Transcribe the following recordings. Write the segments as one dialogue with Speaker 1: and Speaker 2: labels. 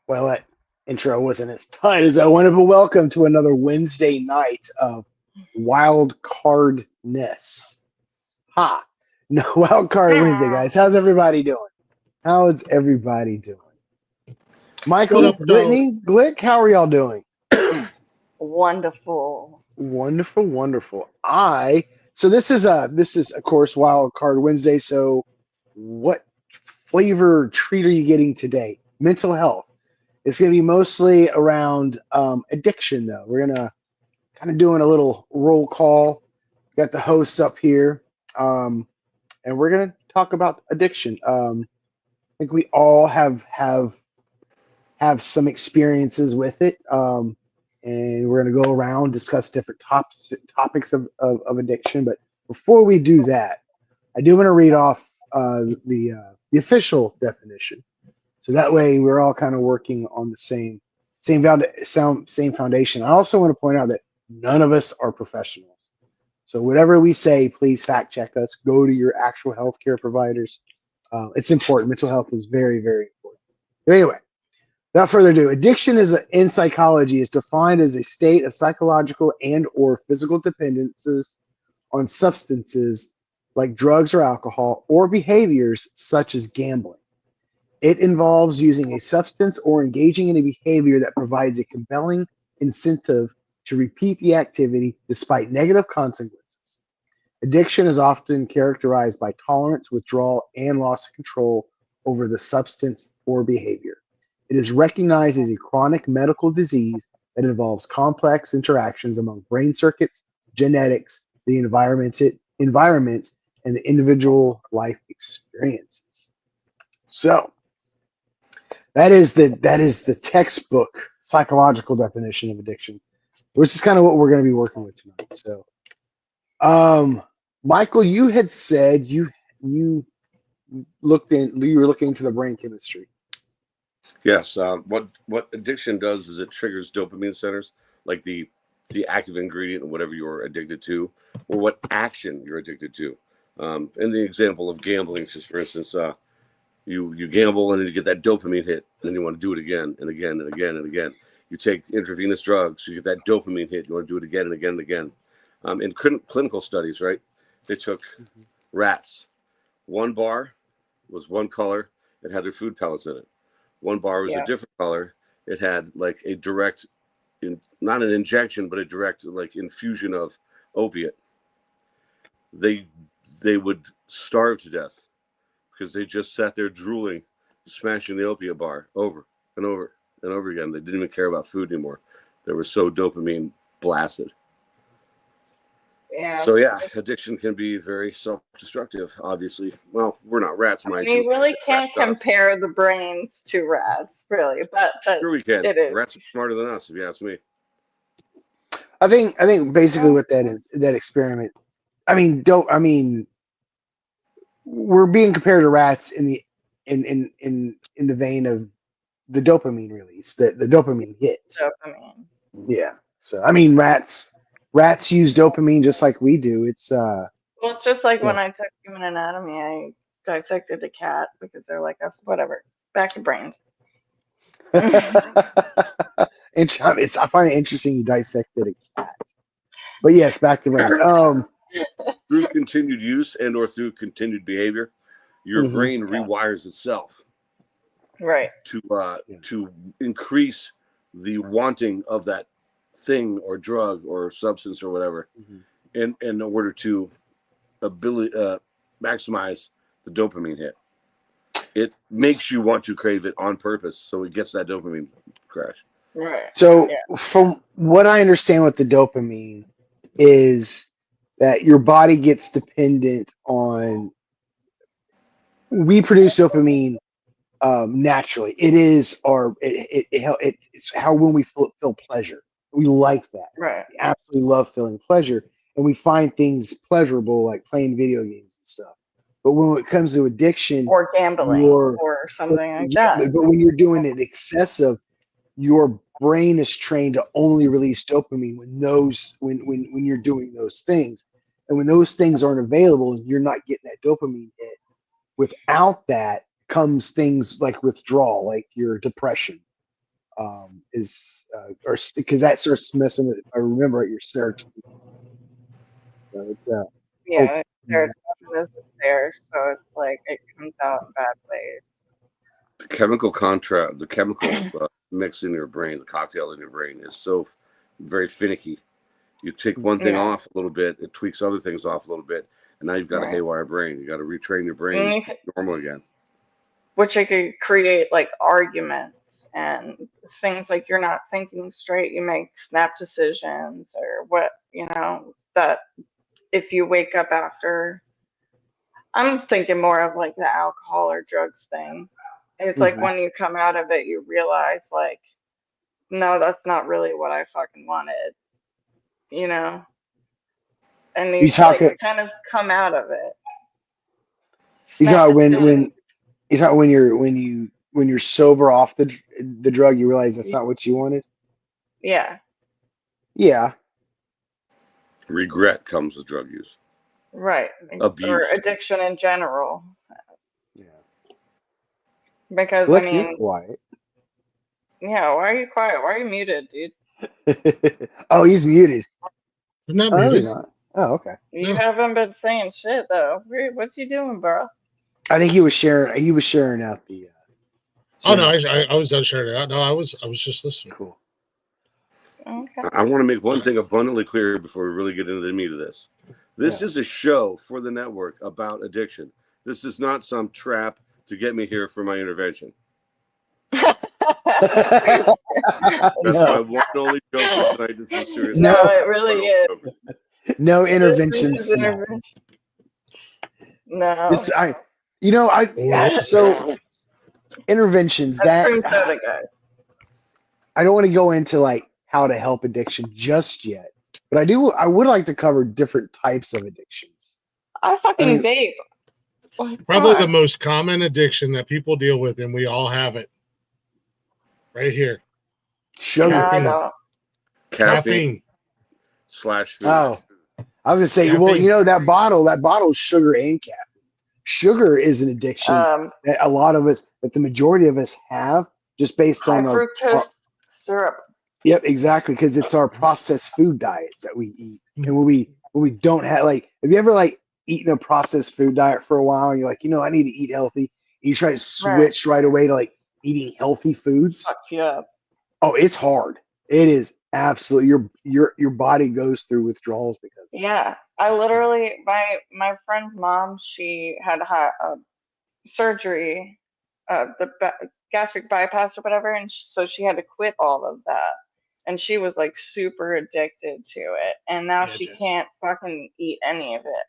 Speaker 1: Well, that intro wasn't as tight as I wanted, but welcome to another Wednesday night of Wild Cardness. Ha! No, Wild Card Wednesday,
Speaker 2: Ah,
Speaker 1: guys. How's everybody doing? How is everybody doing?
Speaker 3: What's going
Speaker 1: Michael,
Speaker 3: on, dog?
Speaker 1: Brittany, Glick, how are y'all doing?
Speaker 2: wonderful.
Speaker 1: Wonderful, wonderful. So this is of course Wild Card Wednesday. So what flavor treat are you getting today? Mental health. It's going to be mostly around addiction, though. We're going to kind of doing a little roll call. Got the hosts up here, and we're going to talk about addiction. I think we all have some experiences with it, and we're going to go around discuss different topics of addiction. But before we do that, I do want to read off the official definition. So that way we're all kind of working on the same foundation. I also want to point out that none of us are professionals. So whatever we say, please fact check us. Go to your actual healthcare providers. It's important. Mental health is very, very important. Anyway, without further ado, addiction in psychology is defined as a state of psychological and or physical dependences on substances like drugs or alcohol or behaviors such as gambling. It involves using a substance or engaging in a behavior that provides a compelling incentive to repeat the activity despite negative consequences. Addiction is often characterized by tolerance, withdrawal, and loss of control over the substance or behavior. It is recognized as a chronic medical disease that involves complex interactions among brain circuits, genetics, the environment, and the individual life experiences. So, that is the textbook psychological definition of addiction, which is kind of what we're going to be working with tonight. So, Michael, you had said you were looking into the brain chemistry.
Speaker 3: Yes. What addiction does is it triggers dopamine centers, like the active ingredient in whatever you're addicted to, or what action you're addicted to. In the example of gambling, just for instance, you gamble and then you get that dopamine hit, and then you want to do it again and again and again and again. You take intravenous drugs, you get that dopamine hit, you want to do it again and again and again. In clinical studies, right? They took rats. One bar was one color; it had their food pellets in it. One bar was a
Speaker 2: Yeah.
Speaker 3: different color. It had like a direct, not an injection, but a direct like infusion of opiate. They they would starve to death because they just sat there drooling, smashing the opiate bar over and over and over again. They didn't even care about food anymore. They were so dopamine blasted.
Speaker 2: Yeah.
Speaker 3: So yeah, addiction can be very self-destructive. Obviously, well, we're not rats,
Speaker 2: I
Speaker 3: mind
Speaker 2: mean,
Speaker 3: you.
Speaker 2: you really
Speaker 3: Rats
Speaker 2: can't
Speaker 3: us.
Speaker 2: compare the brains to rats, really, but
Speaker 3: Sure, we can.
Speaker 2: it is.
Speaker 3: Rats are smarter than us, if you ask me.
Speaker 1: I think basically
Speaker 2: Well,
Speaker 1: what that is, that experiment. I mean, don't. I mean, we're being compared to rats in the vein of the dopamine release, the dopamine hit.
Speaker 2: dopamine.
Speaker 1: Yeah. So I mean, rats use dopamine just like we do.
Speaker 2: Well, it's just like
Speaker 1: So
Speaker 2: when I took human anatomy, I dissected a cat because they're like us. Whatever. Back to brains.
Speaker 1: I find it interesting you dissected a cat. But yes, back to brains.
Speaker 3: Through continued use and or through continued behavior, your
Speaker 1: Mhm,
Speaker 3: brain
Speaker 2: Yeah.
Speaker 3: rewires itself
Speaker 2: Right.
Speaker 1: yeah.
Speaker 3: to increase the wanting of that thing or drug or substance or whatever,
Speaker 1: Mhm.
Speaker 3: in order to ability maximize the dopamine hit. It makes you want to crave it on purpose, so it gets that dopamine crash.
Speaker 2: Right.
Speaker 1: So
Speaker 2: Yeah.
Speaker 1: from what I understand with the dopamine is that your body gets dependent on we produce dopamine naturally. It is our it's how when we feel pleasure. We like that.
Speaker 2: Right.
Speaker 1: We absolutely love feeling pleasure, and we find things pleasurable like playing video games and stuff. But when it comes to addiction,
Speaker 2: Or gambling
Speaker 1: you're
Speaker 2: or
Speaker 1: or
Speaker 2: something like that.
Speaker 1: gambling, but when you're doing it excessive, your brain is trained to only release dopamine when you're doing those things, and when those things aren't available and you're not getting that dopamine hit, without that comes things like withdrawal, like your depression. is or because that starts messing with. If I remember right, your serotonin. So it's
Speaker 2: Yeah,
Speaker 1: yeah.
Speaker 2: serotonin isn't there, so it's like it comes out in bad ways.
Speaker 3: The chemical mix in your brain, the cocktail in your brain is so very finicky. You take one thing off a little bit, it tweaks other things off a little bit, and now you've got a haywire brain. You got to retrain your brain to normal again.
Speaker 2: Which it could create like arguments and things like you're not thinking straight. You make snap decisions or what, that if you wake up after. I'm thinking more of like the alcohol or drugs thing. It's like when you come out of it, you realize like, no, that's not really what I fucking wanted, and you like kind of come out of it.
Speaker 1: You talk when you're sober off the drug, you realize that's not what you wanted.
Speaker 2: Yeah.
Speaker 1: Yeah.
Speaker 3: Regret comes with drug use.
Speaker 2: Right.
Speaker 3: Abuse.
Speaker 2: Or addiction in general.
Speaker 1: Yeah.
Speaker 2: Because
Speaker 1: Lex, you're quiet.
Speaker 2: Yeah, why are you quiet? Why are you muted, dude?
Speaker 1: Oh, he's muted.
Speaker 4: I'm not muted.
Speaker 1: He's not. Oh, okay.
Speaker 2: You haven't been saying shit though. What you doing, bro?
Speaker 1: I think he was sharing. He was sharing out the.
Speaker 4: Oh no, I was done sharing it out. No, I was just listening.
Speaker 1: Cool.
Speaker 2: Okay.
Speaker 3: I want to make one thing abundantly clear before we really get into the meat of this. This is a show for the network about addiction. This is not some trap to get me here for my intervention. That's my one and only joke for tonight. This is serious.
Speaker 2: No, it really is.
Speaker 1: No interventions.
Speaker 2: No.
Speaker 1: So interventions that
Speaker 2: guys.
Speaker 1: I don't want to go into like how to help addiction just yet, but I would like to cover different types of addictions.
Speaker 2: I fucking vape.
Speaker 4: Probably the most common addiction that people deal with, and we all have it. Right here.
Speaker 1: Sugar.
Speaker 3: Caffeine. /food.
Speaker 1: Oh, I was gonna say, caffeine. Well, that bottle's sugar and caffeine. Sugar is an addiction that a lot of us, that the majority of us have, just based on our
Speaker 2: syrup.
Speaker 1: Yep, exactly, because it's our processed food diets that we eat, and when we don't have have you ever eaten a processed food diet for a while, and you're like, I need to eat healthy, and you try to switch right away to eating healthy foods?
Speaker 2: Yeah.
Speaker 1: Oh, it's hard. It is absolutely your body goes through withdrawals because of
Speaker 2: it. I literally my friend's mom, she had surgery, the gastric bypass or whatever, and so she had to quit all of that, and she was super addicted to it, and now she can't fucking eat any of it.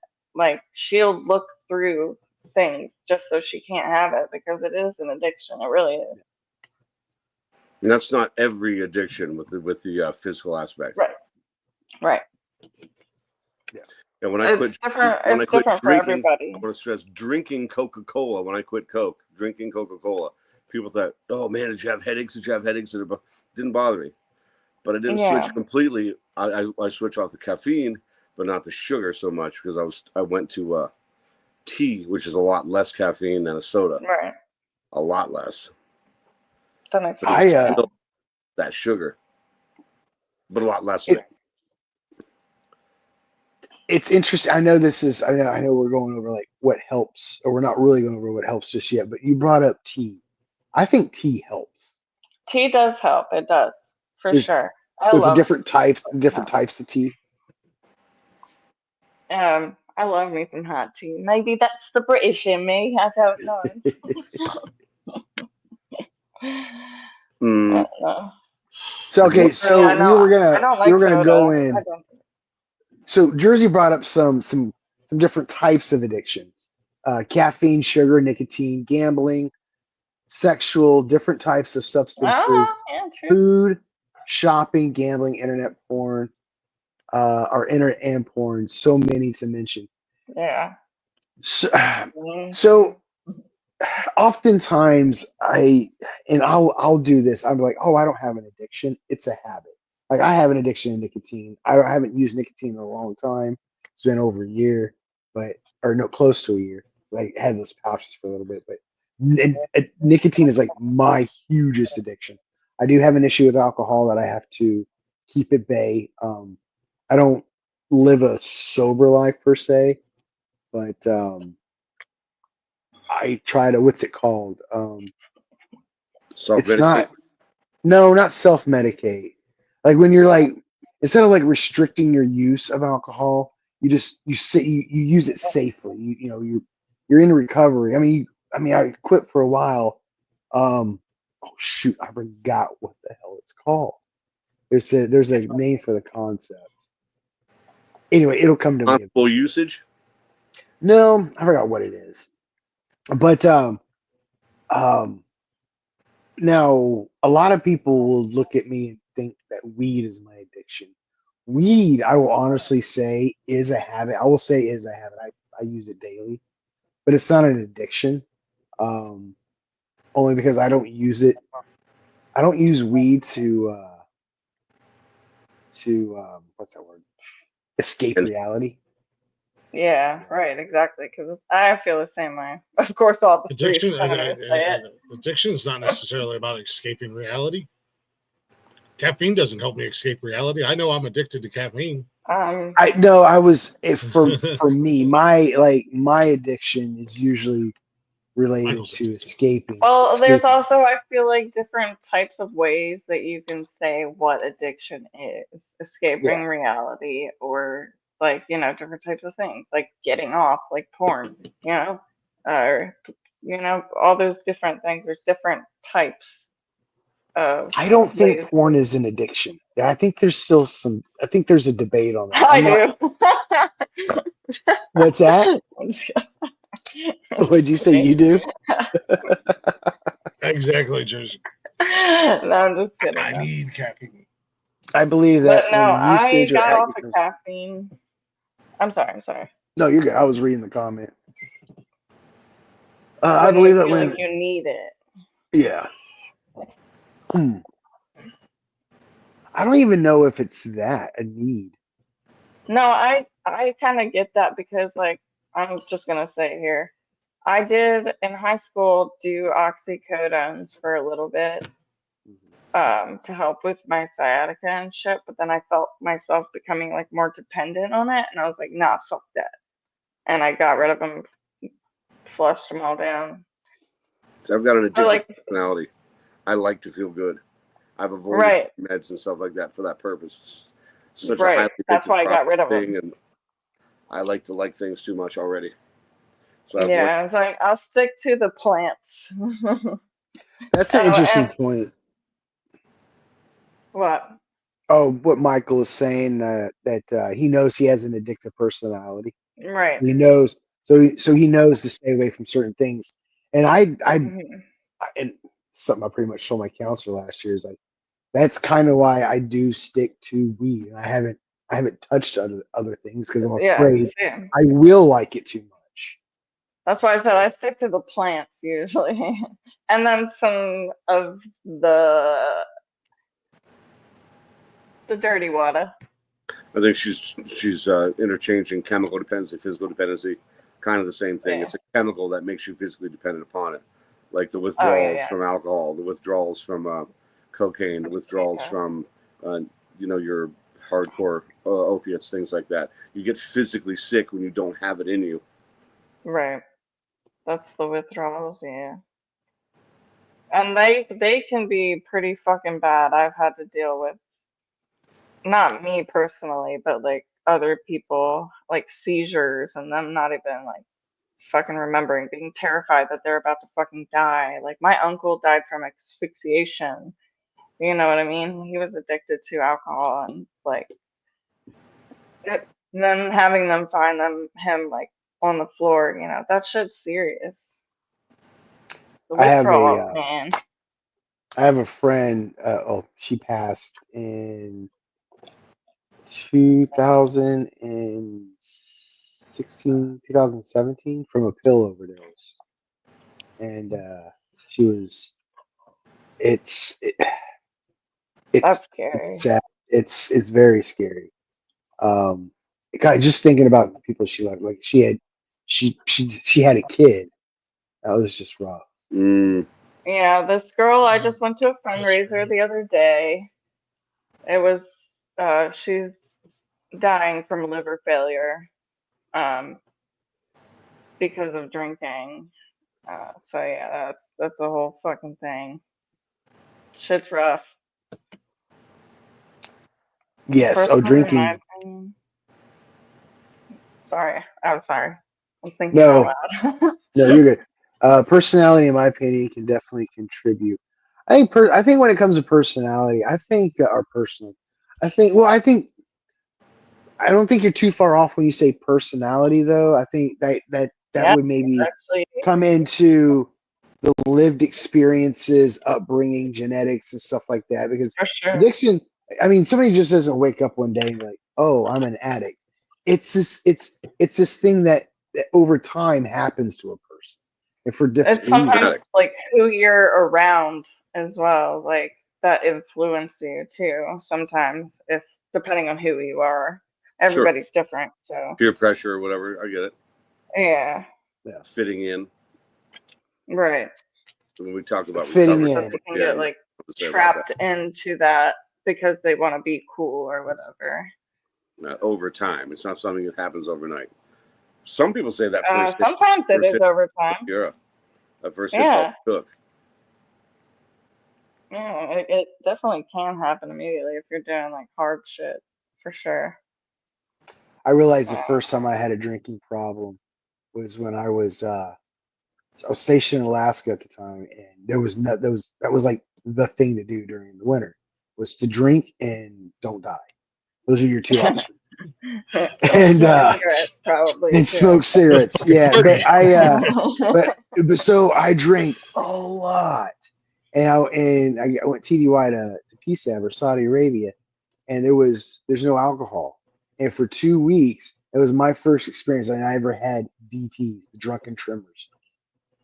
Speaker 2: She'll look through things just so she can't have it because it is an addiction. It really is.
Speaker 3: And that's not every addiction with the physical aspect.
Speaker 2: Right.
Speaker 3: Yeah. And when I quit drinking,
Speaker 2: for everybody.
Speaker 3: I want to stress drinking Coca-Cola. When I quit Coke, drinking Coca-Cola, people thought, "Oh man, did you have headaches? Did you have headaches?" And it didn't bother me, but I didn't switch completely. I switched off the caffeine, but not the sugar so much because I went to tea, which is a lot less caffeine than a soda.
Speaker 2: Right.
Speaker 3: A lot less.
Speaker 2: That makes
Speaker 3: sense. That sugar, but a lot less of it.
Speaker 1: It's interesting. I know we're going over what helps, or we're not really going over what helps just yet, but you brought up tea. I think tea helps.
Speaker 2: Tea does help. It does, for sure.
Speaker 1: With the different types of tea.
Speaker 2: I love me some hot tea. Maybe that's the British in me. I don't know.
Speaker 1: So we were gonna go in. So Jersey brought up some different types of addictions: caffeine, sugar, nicotine, gambling, sexual, different types of substances, food, shopping, gambling, internet porn, or internet and porn. So many to mention.
Speaker 2: Yeah.
Speaker 1: So oftentimes I'll do this. I'm like, oh, I don't have an addiction. It's a habit. I have an addiction to nicotine. I haven't used nicotine in a long time. It's been over a year, close to a year. I had those pouches for a little bit, but nicotine is my hugest addiction. I do have an issue with alcohol that I have to keep at bay. I don't live a sober life per se, but I try to, what's it called? It's not, no, not self-medicate. Like when you're like, instead of like restricting your use of alcohol, you use it safely. You're in recovery. I quit for a while. Oh shoot, I forgot what the hell it's called. There's a name for the concept. Anyway, it'll come to me.
Speaker 3: Full usage?
Speaker 1: No, I forgot what it is. But now a lot of people will look at me and think that weed is my addiction. Weed, I will honestly say, is a habit. I will say is a habit. I use it daily, but it's not an addiction. Only because I don't use it. I don't use weed to what's that word? Escape reality.
Speaker 2: Yeah, right, exactly. Because I feel the same way. Of course, all the
Speaker 4: Addiction,
Speaker 2: feminists say it.
Speaker 4: addiction is not necessarily about escaping reality. Caffeine doesn't help me escape reality. I know I'm addicted to caffeine.
Speaker 1: For me, my addiction is usually related to escaping.
Speaker 2: Well, there's also, I feel like, different types of ways that you can say what addiction is. Escaping reality, or like, different types of things, like getting off, like porn, or, all those different things. There's different types of.
Speaker 1: I don't think porn is an addiction. I think there's still I think there's a debate on that.
Speaker 2: I do.
Speaker 1: What's that? Would you say you do?
Speaker 4: Exactly, Jersey.
Speaker 2: No, I'm just kidding.
Speaker 4: I need caffeine.
Speaker 1: I believe that.
Speaker 2: But no, I got off of caffeine. I'm sorry.
Speaker 1: No, you're good. I was reading the comment. I believe that when
Speaker 2: you need it.
Speaker 1: Yeah. I don't even know if it's that a need.
Speaker 2: No, I kind of get that because, like, I'm just gonna say here, I did in high school do oxycodones for a little bit to help with my sciatica and shit, but then I felt myself becoming like more dependent on it, and I was like, nah, fuck that, and I got rid of them, flushed them all down.
Speaker 3: So I've got an addictive personality. I like to feel good. I've avoided meds and stuff like that for that purpose. It's such a highly
Speaker 2: That's why I got rid of them.
Speaker 3: And I like to like things too much already. So
Speaker 2: I was like, I'll stick to the plants.
Speaker 1: That's an interesting point.
Speaker 2: What?
Speaker 1: Oh, what Michael is saying, that he knows he has an addictive personality.
Speaker 2: Right.
Speaker 1: He knows, so he knows to stay away from certain things. And and something I pretty much told my counselor last year is like, that's kind of why I do stick to weed. And I haven't touched other things because I'm afraid I will like it too much.
Speaker 2: That's why I said I stick to the plants usually, and then some of the dirty water.
Speaker 3: I think she's interchanging chemical dependency, physical dependency, kind of the same thing. It's a chemical that makes you physically dependent upon it, like the withdrawals from alcohol, the withdrawals from cocaine, the withdrawals from your hardcore opiates, things like that. You get physically sick when you don't have it in you.
Speaker 2: Right. That's the withdrawals, yeah. And they can be pretty fucking bad. I've had to deal with, not me personally, but like other people, like seizures and them not even like fucking remembering, being terrified that they're about to fucking die. Like my uncle died from asphyxiation. You know what I mean? He was addicted to alcohol, and like then having them find him like on the floor, that shit's serious. The withdrawal, man.
Speaker 1: I have a friend. She passed in 2017 from a pill overdose, and she was. It's
Speaker 2: That's scary.
Speaker 1: It's sad. It's very scary. Just thinking about the people she loved, like she had a kid. That was just rough.
Speaker 2: Yeah, this girl, I just went to a fundraiser the other day. It was, she's dying from liver failure, because of drinking. So yeah, that's a whole fucking thing. Shit's rough.
Speaker 1: Yes. Oh,
Speaker 2: Personally, in
Speaker 1: drinking.
Speaker 2: my opinion. Sorry, I'm sorry. I'm thinking
Speaker 1: No,
Speaker 2: out loud.
Speaker 1: no, you're good. Personality, in my opinion, can definitely contribute. I think when it comes to personality, I think our personal. I think. Well, I don't think you're too far off when you say personality, though. I think that
Speaker 2: Yeah,
Speaker 1: would maybe
Speaker 2: actually,
Speaker 1: come into the lived experiences, upbringing, genetics, and stuff like that. Because
Speaker 2: for sure.
Speaker 1: addiction, I mean, somebody just doesn't wake up one day and be like, "Oh, I'm an addict." It's this thing that over time happens to a person, and for different
Speaker 2: It's sometimes
Speaker 1: reasons.
Speaker 2: like who you're around as well, like that influence you too. Sometimes, if depending on who you are,
Speaker 3: Sure.
Speaker 2: everybody's different. So
Speaker 3: Peer pressure or whatever. I get it.
Speaker 2: yeah,
Speaker 3: Fitting in.
Speaker 2: right.
Speaker 3: When we talk about
Speaker 1: Fitting
Speaker 3: recovery,
Speaker 2: So
Speaker 1: in.
Speaker 2: they can
Speaker 3: yeah,
Speaker 2: get
Speaker 3: you
Speaker 2: like
Speaker 3: have to say about
Speaker 2: trapped into that because they want to be cool or whatever.
Speaker 3: that. Over time, it's not something that happens overnight. Some people say that first hit,
Speaker 2: Sometimes it is over time.
Speaker 3: yeah, that first hit's all
Speaker 2: Yeah,
Speaker 3: it took.
Speaker 2: yeah, it definitely can happen immediately if you're doing like hard shit, for sure.
Speaker 1: I realized the first time I had a drinking problem was when I was stationed in Alaska at the time, and there was no that was like the thing to do during the winter was to drink and don't die. Those are your two options. And
Speaker 2: Cigarettes, probably
Speaker 1: and
Speaker 2: too.
Speaker 1: smoke cigarettes. Yeah,
Speaker 4: Turkey.
Speaker 1: but so I drank a lot, and I went TDY to PSAB or Saudi Arabia, and there's no alcohol, and for 2 weeks it was my first experience I ever had DTs, the drunken tremors.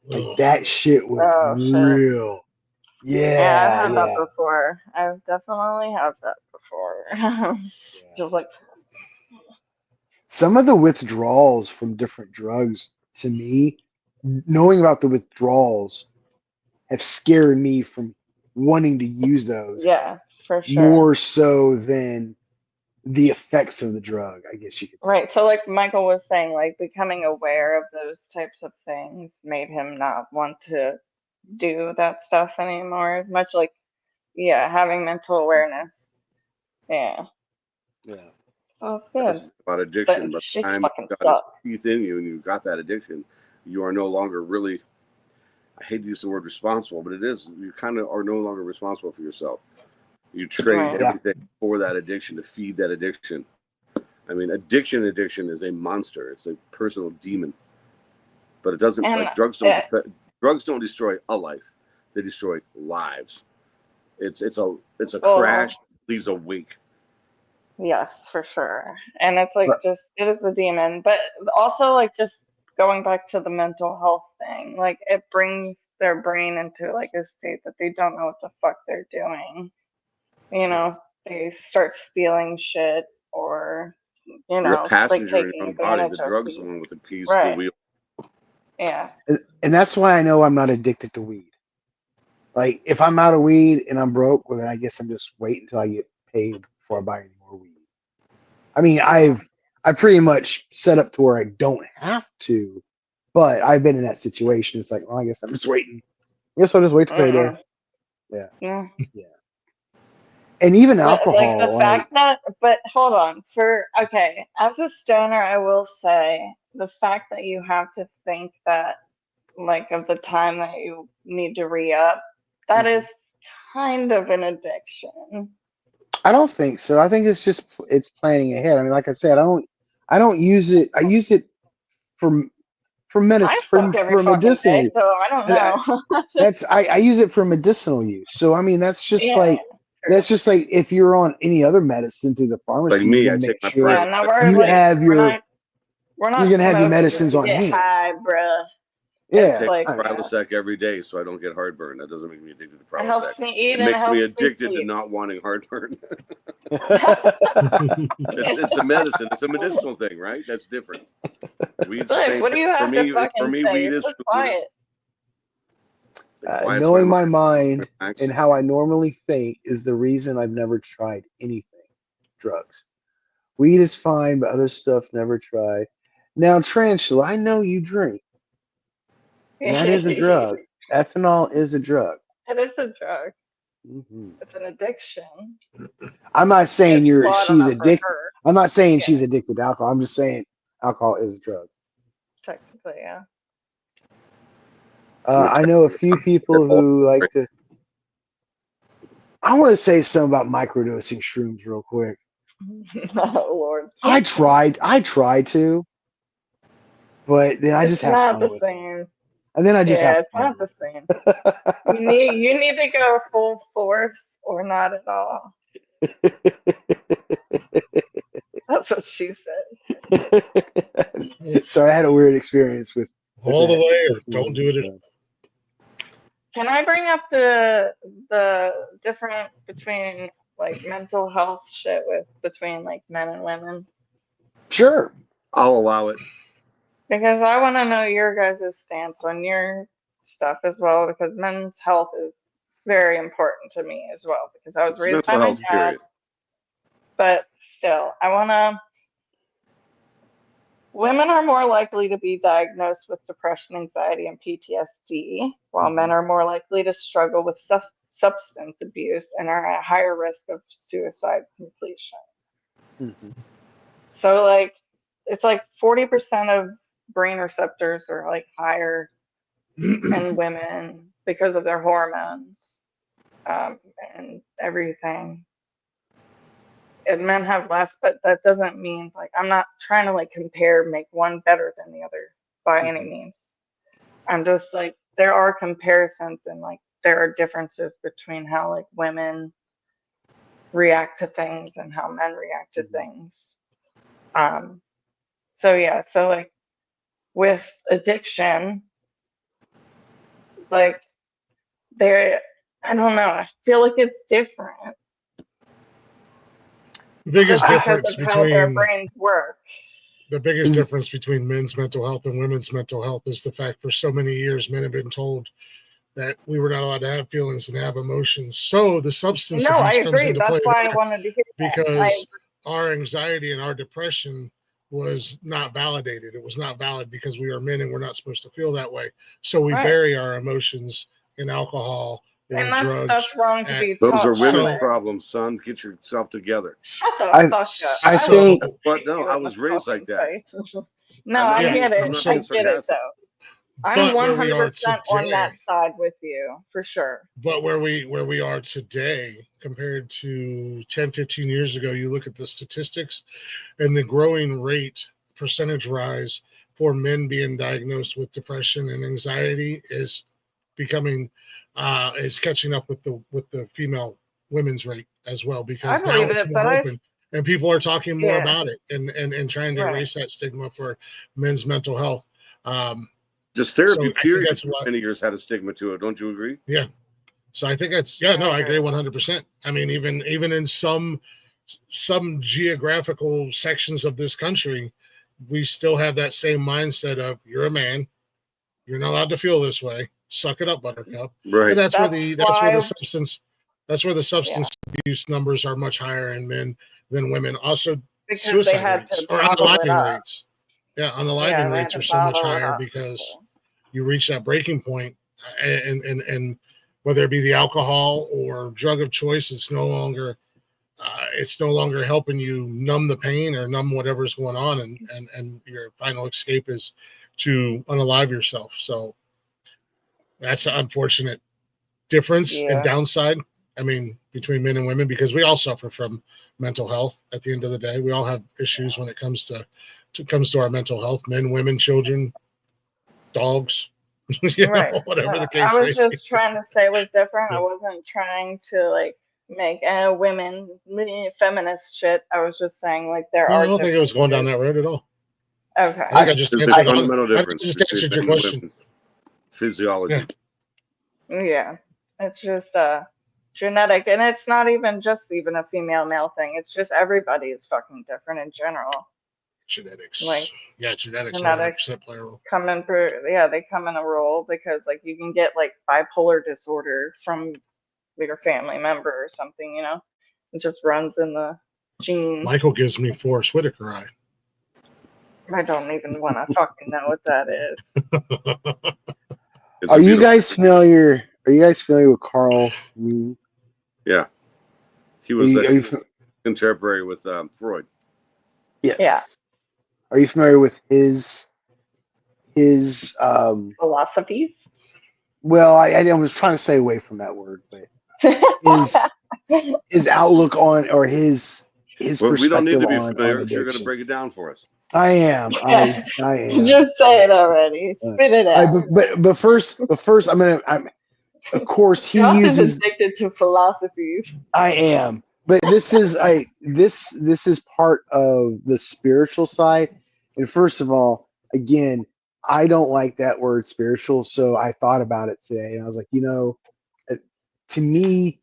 Speaker 1: Like
Speaker 4: Ugh.
Speaker 1: that shit was
Speaker 2: Oh shit.
Speaker 1: real.
Speaker 2: Yeah, I've had
Speaker 1: Yeah.
Speaker 2: that before. I've definitely had that before.
Speaker 1: Yeah.
Speaker 2: Just like
Speaker 1: Some of the withdrawals from different drugs, to me, knowing about the withdrawals have scared me from wanting to use those
Speaker 2: yeah, for sure.
Speaker 1: more so than the effects of the drug, I guess you could say.
Speaker 2: Right. So like Michael was saying, like becoming aware of those types of things made him not want to do that stuff anymore as much. Like, yeah, having mental awareness. Yeah.
Speaker 1: Yeah.
Speaker 2: Oh, it's good.
Speaker 3: This is about addiction.
Speaker 2: But
Speaker 3: But
Speaker 2: shit
Speaker 3: the time
Speaker 2: fucking
Speaker 3: you've got
Speaker 2: sucks.
Speaker 3: teeth in you and you've got that addiction, you are no longer really. I hate to use the word responsible, but it is. You kind of are no longer responsible for yourself. You trade
Speaker 2: Right.
Speaker 3: everything for that addiction to feed that addiction. I mean, addiction is a monster. It's a personal demon. But it doesn't
Speaker 2: And
Speaker 3: like drugs don't destroy a life. They destroy lives. It's a crash that leaves a wake.
Speaker 2: yes, for sure. And it's like
Speaker 1: But
Speaker 2: just it is the demon, but also like just going back to the mental health thing, like it brings their brain into like a state that they don't know what the fuck they're doing. You know, they start stealing shit or
Speaker 3: You're a
Speaker 2: like
Speaker 3: passenger in
Speaker 2: taking
Speaker 3: your own body.
Speaker 2: advantage
Speaker 3: The
Speaker 2: of
Speaker 3: drug's the
Speaker 2: people.
Speaker 3: one with the keys to the
Speaker 2: Right.
Speaker 3: wheel.
Speaker 2: Yeah.
Speaker 1: and that's why I know I'm not addicted to weed. Like if I'm out of weed and I'm broke, well then I guess I'm just waiting until I get paid before I buy any more weed. I mean, I pretty much set up to where I don't have to, but I've been in that situation. It's like, well, I guess I'm just waiting. I guess I'll just wait to payday. Yeah.
Speaker 2: Yeah.
Speaker 1: Yeah. And even
Speaker 2: But like
Speaker 1: alcohol,
Speaker 2: the fact that, but hold on, okay, as a stoner, I will say the fact that you have to think that, like, of the time that you need to re-up, that is kind of an addiction.
Speaker 1: I don't think so. I think it's planning ahead. I mean, like I said, I don't use it. I use it for medicine
Speaker 2: I fuck every
Speaker 1: for
Speaker 2: fucking
Speaker 1: medicinal
Speaker 2: day,
Speaker 1: use.
Speaker 2: so I don't know.
Speaker 1: I use it for medicinal use. So I mean, that's just
Speaker 2: Yeah,
Speaker 1: like
Speaker 2: true.
Speaker 1: if you're on any other medicine through the pharmacy,
Speaker 3: Like me,
Speaker 1: you're
Speaker 3: I
Speaker 1: gonna
Speaker 3: take
Speaker 1: make
Speaker 3: my
Speaker 1: sure
Speaker 2: Yeah,
Speaker 3: private.
Speaker 2: now we're
Speaker 1: you
Speaker 2: like,
Speaker 1: have
Speaker 2: we're
Speaker 1: your
Speaker 2: not
Speaker 1: you're gonna have your
Speaker 2: smoking
Speaker 1: medicines
Speaker 2: to
Speaker 1: on
Speaker 2: get
Speaker 1: hand.
Speaker 2: high, bruh.
Speaker 1: Yeah,
Speaker 2: It's
Speaker 3: Take
Speaker 2: like,
Speaker 3: Prilosec every day so I don't get heartburn. That doesn't make me addicted to
Speaker 2: it
Speaker 3: Prilosec.
Speaker 2: helps me eat
Speaker 3: It
Speaker 2: and it
Speaker 3: makes me
Speaker 2: helps me
Speaker 3: addicted to
Speaker 2: sleep.
Speaker 3: not wanting heartburn. It's a medicine. It's a medicinal thing, right? That's different. Weed's the
Speaker 2: Look,
Speaker 3: same
Speaker 2: what do
Speaker 3: thing.
Speaker 2: you have to
Speaker 3: For
Speaker 2: fucking
Speaker 3: me,
Speaker 2: say?
Speaker 3: weed
Speaker 2: You're
Speaker 3: is
Speaker 2: so
Speaker 3: food.
Speaker 2: quiet.
Speaker 1: Knowing my mind and how I normally think is the reason I've never tried anything. Drugs. Weed is fine, but other stuff never tried. Now, Tarantula, I know you drink. And that is a drug. Ethanol is a drug.
Speaker 2: It is a drug.
Speaker 1: Mm-hmm.
Speaker 2: It's an addiction.
Speaker 1: I'm not saying she's addicted. I'm not saying she's addicted to alcohol. I'm just saying alcohol is a drug.
Speaker 2: Technically, yeah.
Speaker 1: I know a few people who like to. I want to say something about microdosing shrooms real quick.
Speaker 2: Oh Lord.
Speaker 1: I tried to, but then I just have fun with it.
Speaker 2: It's not the same.
Speaker 1: And then I just have
Speaker 2: it's
Speaker 1: fun.
Speaker 2: not the same. You need to go full force or not at all. That's what she said.
Speaker 1: So I had a weird experience with
Speaker 4: all the way, or don't do it.
Speaker 2: Can I bring up the difference between like mental health shit between like men and women?
Speaker 1: Sure.
Speaker 3: I'll allow it.
Speaker 2: Because I want to know your guys' stance on your stuff as well, because men's health is very important to me as well, because I was raised by my dad. But still, women are more likely to be diagnosed with depression, anxiety, and PTSD, while men are more likely to struggle with substance abuse and are at higher risk of suicide completion.
Speaker 1: Mm-hmm.
Speaker 2: So, like, it's like 40% of brain receptors are like higher in women because of their hormones and everything. And men have less, but that doesn't mean like I'm not trying to like make one better than the other by any means. I'm just like there are comparisons and like there are differences between how like women react to things and how men react to things. So like with addiction, like I don't know, I feel like it's different.
Speaker 4: The biggest difference between
Speaker 2: how their brains work.
Speaker 4: The biggest difference between men's mental health and women's mental health is the fact for so many years men have been told that we were not allowed to have feelings and have emotions. So the substance abuse comes into play.
Speaker 2: That's why I wanted to hear that.
Speaker 4: Because our anxiety and our depression was not validated. It was not valid because we are men and we're not supposed to feel that way. So we bury our emotions in alcohol. And
Speaker 2: that's wrong to be
Speaker 3: taught. Those are women's problems, son. Get yourself together.
Speaker 2: Shut the fuck up.
Speaker 1: I think.
Speaker 3: But no, I was raised like that.
Speaker 2: No, I get it. I get it though. I'm 100% on that side with you for sure.
Speaker 4: But where we are today compared to 10, 15 years ago, you look at the statistics and the growing rate, percentage rise for men being diagnosed with depression and anxiety is becoming is catching up with the female women's rate as well, because now it's more open and people are talking more about it and trying to erase that stigma for men's mental health.
Speaker 3: Just therapy period for many years had a stigma to it. Don't you agree?
Speaker 4: Yeah. So I think that's I agree 100%. I mean, even in some geographical sections of this country, we still have that same mindset of you're a man, you're not allowed to feel this way. Suck it up, buttercup.
Speaker 3: Right.
Speaker 4: And that's where the substance abuse numbers are much higher in men than women. Also,
Speaker 2: because
Speaker 4: suicide rates or unaliving rates. Yeah, unaliving rates are so much higher because you reach that breaking point, and whether it be the alcohol or drug of choice, it's no longer helping you numb the pain or numb whatever's going on, and your final escape is to unalive yourself. So that's an unfortunate difference and downside. I mean, between men and women, because we all suffer from mental health. At the end of the day, we all have issues when it comes to our mental health. Men, women, children, dogs, whatever the case.
Speaker 2: I was just trying to say it was different. I wasn't trying to like make women feminist shit. I was just saying like I
Speaker 4: don't think it was going down that road at all.
Speaker 2: Okay.
Speaker 4: I think I just
Speaker 3: answered fundamental difference.
Speaker 4: Your question.
Speaker 3: Physiology.
Speaker 2: Yeah. It's just genetic, and it's not even a female male thing. It's just everybody is fucking different in general.
Speaker 4: Genetics.
Speaker 2: Like,
Speaker 4: yeah, genetics
Speaker 2: genetics
Speaker 4: 100% play a role.
Speaker 2: they come in a role because like you can get like bipolar disorder from your family member or something, you know. It just runs in the genes.
Speaker 4: Michael gives me Forrest Whitaker eye.
Speaker 2: I don't even want to fucking know what that is.
Speaker 3: It's a
Speaker 1: Are you
Speaker 3: beautiful-
Speaker 1: guys familiar? Are you guys familiar with Carl Jung?
Speaker 3: Yeah, he was contemporary with Freud.
Speaker 1: Yes.
Speaker 2: Yeah.
Speaker 1: Are you familiar with his
Speaker 2: Philosophies?
Speaker 1: well, I was trying to stay away from that word, but his outlook on, or his
Speaker 3: Well, we don't need
Speaker 1: perspective
Speaker 3: to be
Speaker 1: on
Speaker 3: familiar. You're going to
Speaker 1: addiction.
Speaker 3: break it down for us.
Speaker 1: I am. I am.
Speaker 2: Just say it already. Spit it out.
Speaker 1: But first, I'm of course he
Speaker 2: Josh
Speaker 1: uses.
Speaker 2: is addicted to philosophies.
Speaker 1: I am, but this is this is part of the spiritual side. And first of all, again, I don't like that word spiritual, so I thought about it today, and I was like, to me,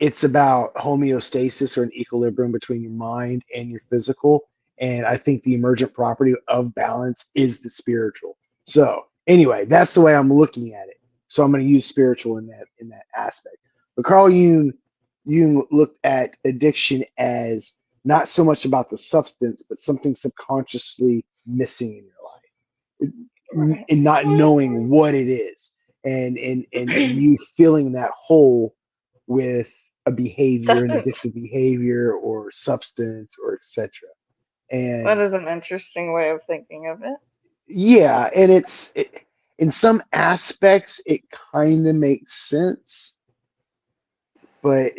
Speaker 1: it's about homeostasis, or an equilibrium between your mind and your physical. And I think the emergent property of balance is the spiritual. So anyway, that's the way I'm looking at it. So I'm going to use spiritual in that aspect. But Carl Jung looked at addiction as not so much about the substance, but something subconsciously missing in your life, and not knowing what it is, and you filling that hole with a behavior, an addictive behavior, or substance, or etc. And
Speaker 2: that is an interesting way of thinking of it.
Speaker 1: Yeah, and in some aspects it kind of makes sense, but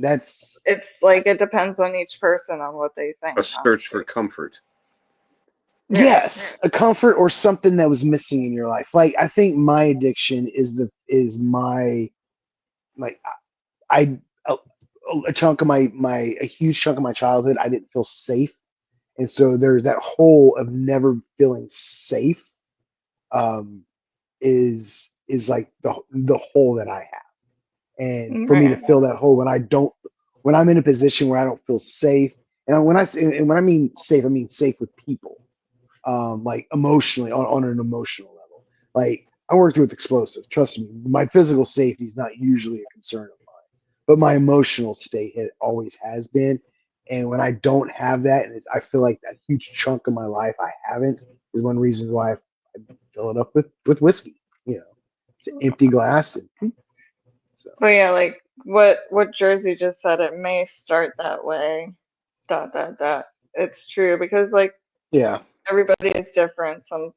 Speaker 1: that's
Speaker 2: It's like it depends on each person on what they think.
Speaker 3: A search for comfort.
Speaker 1: Yes, a comfort or something that was missing in your life. Like, I think my addiction is a chunk of a huge chunk of my childhood. I didn't feel safe, and so there's that hole of never feeling safe. Is like the hole that I have, and for me to fill that hole when I'm in a position where I don't feel safe, and when I mean safe, I mean safe with people. Like emotionally, on an emotional level. Like, I worked with explosives. Trust me, my physical safety is not usually a concern of mine, but my emotional state always has been. And when I don't have that, and I feel like that huge chunk of my life I haven't, is one reason why I fill it up with whiskey. It's an empty glass. So.
Speaker 2: But yeah, like what Jersey just said, it may start that way. ... It's true, because like,
Speaker 1: yeah.
Speaker 2: Everybody is different. Some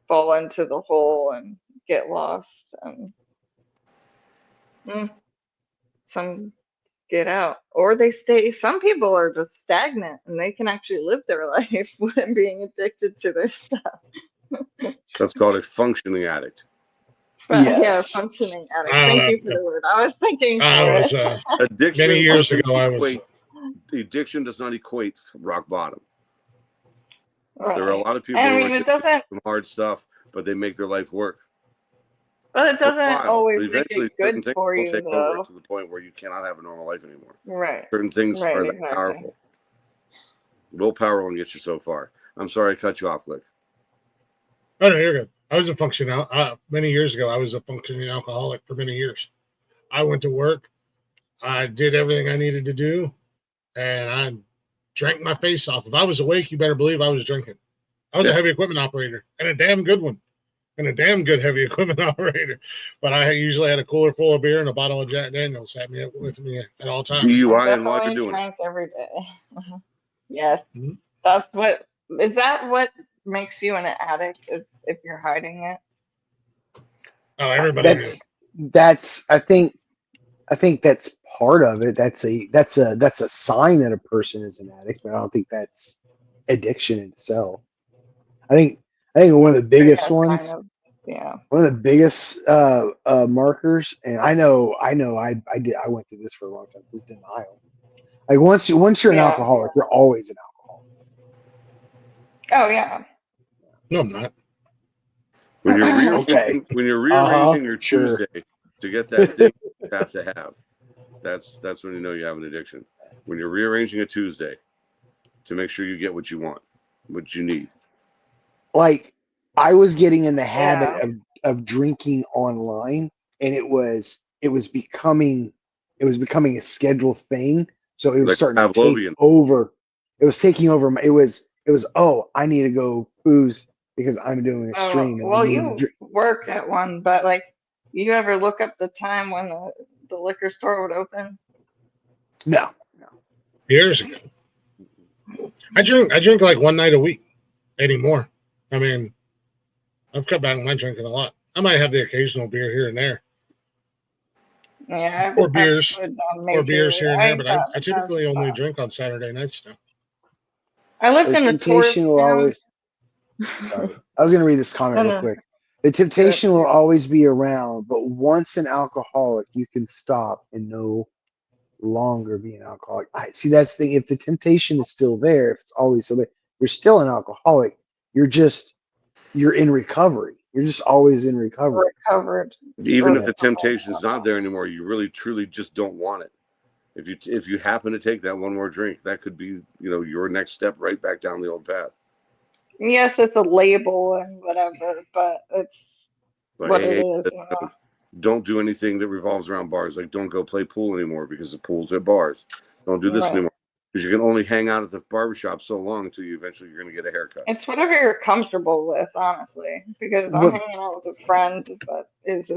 Speaker 2: fall into the hole and get lost, and some get out, or they stay. Some people are just stagnant, and they can actually live their life when being addicted to their stuff.
Speaker 3: That's called a functioning addict.
Speaker 2: Yes. Yeah, functioning addict. Thank you for the word. I was thinking.
Speaker 3: Addiction.
Speaker 4: Many years ago,
Speaker 3: addiction does not equate to rock bottom.
Speaker 2: Right.
Speaker 3: There are a lot of people who are doing some hard stuff, but they make their life work.
Speaker 2: But it doesn't always make it good for you,
Speaker 3: take
Speaker 2: though.
Speaker 3: over to the point where you cannot have a normal life anymore.
Speaker 2: Right.
Speaker 3: Certain things are that powerful. Willpower will get you so far. I'm sorry I cut you off, Glick.
Speaker 4: Oh, no, you're good. I was a functioning many years ago. I was a functioning alcoholic for many years. I went to work. I did everything I needed to do, and I drank my face off. If I was awake, you better believe I was drinking. I was a heavy equipment operator, and a damn good one, and a damn good heavy equipment operator. But I usually had a cooler full of beer and a bottle of Jack Daniels with me at all times.
Speaker 3: DUI and while you're doing
Speaker 2: it. Every day. Yes. Mm-hmm. Is that what makes you an addict, is if you're hiding it?
Speaker 4: Oh, everybody.
Speaker 1: I think that's part of it. That's a sign that a person is an addict, but I don't think that's addiction itself. I think one of the biggest ones, one of the biggest markers, and I went through this for a long time, is denial. Like, once you're an alcoholic, you're always an alcoholic.
Speaker 2: Oh yeah.
Speaker 4: No, I'm not.
Speaker 3: When you're rearranging your Tuesday to get that thing you have to have, that's when you know you have an addiction. When you're rearranging a Tuesday to make sure you get what you want, what you need.
Speaker 1: Like, I was getting in the habit of drinking online, and it was becoming a scheduled thing. So it was
Speaker 3: Like
Speaker 1: starting to take
Speaker 3: Pavlovian.
Speaker 1: over. It was taking over. It was oh, I need to go booze because I'm doing a stream. And I
Speaker 2: Well,
Speaker 1: need to
Speaker 2: you
Speaker 1: drink.
Speaker 2: work at one, but like, you ever look up the time when the liquor store would open?
Speaker 1: No.
Speaker 4: Years ago. I drink like one night a week anymore. I mean, I've cut back on my drinking a lot. I might have the occasional beer here and there.
Speaker 2: Yeah.
Speaker 4: Or beers here and there, but I typically only
Speaker 2: drink.
Speaker 4: drink on Saturday nights now.
Speaker 2: I lived
Speaker 1: The
Speaker 2: in a tourist
Speaker 1: temptation will
Speaker 2: town.
Speaker 1: always. Sorry, I was going to read this comment real
Speaker 2: No.
Speaker 1: quick. The temptation will always be around, but once an alcoholic, you can stop and no longer be an alcoholic. See, that's the thing. If the temptation is still there, if it's always still there, you're still an alcoholic. You're in recovery. You're just always in recovery.
Speaker 2: Recovered.
Speaker 3: Even if the temptation is not there anymore, you really truly just don't want it. If you happen to take that one more drink, that could be, your next step right back down the old path.
Speaker 2: Yes, it's a label and whatever, but it's what it is.
Speaker 3: Don't do anything that revolves around bars. Like, don't go play pool anymore because the pool's at bars. Don't do this anymore because you can only hang out at the barbershop so long until you're going to get a haircut.
Speaker 2: It's whatever you're comfortable with, honestly. Because I'm hanging out with a friend that is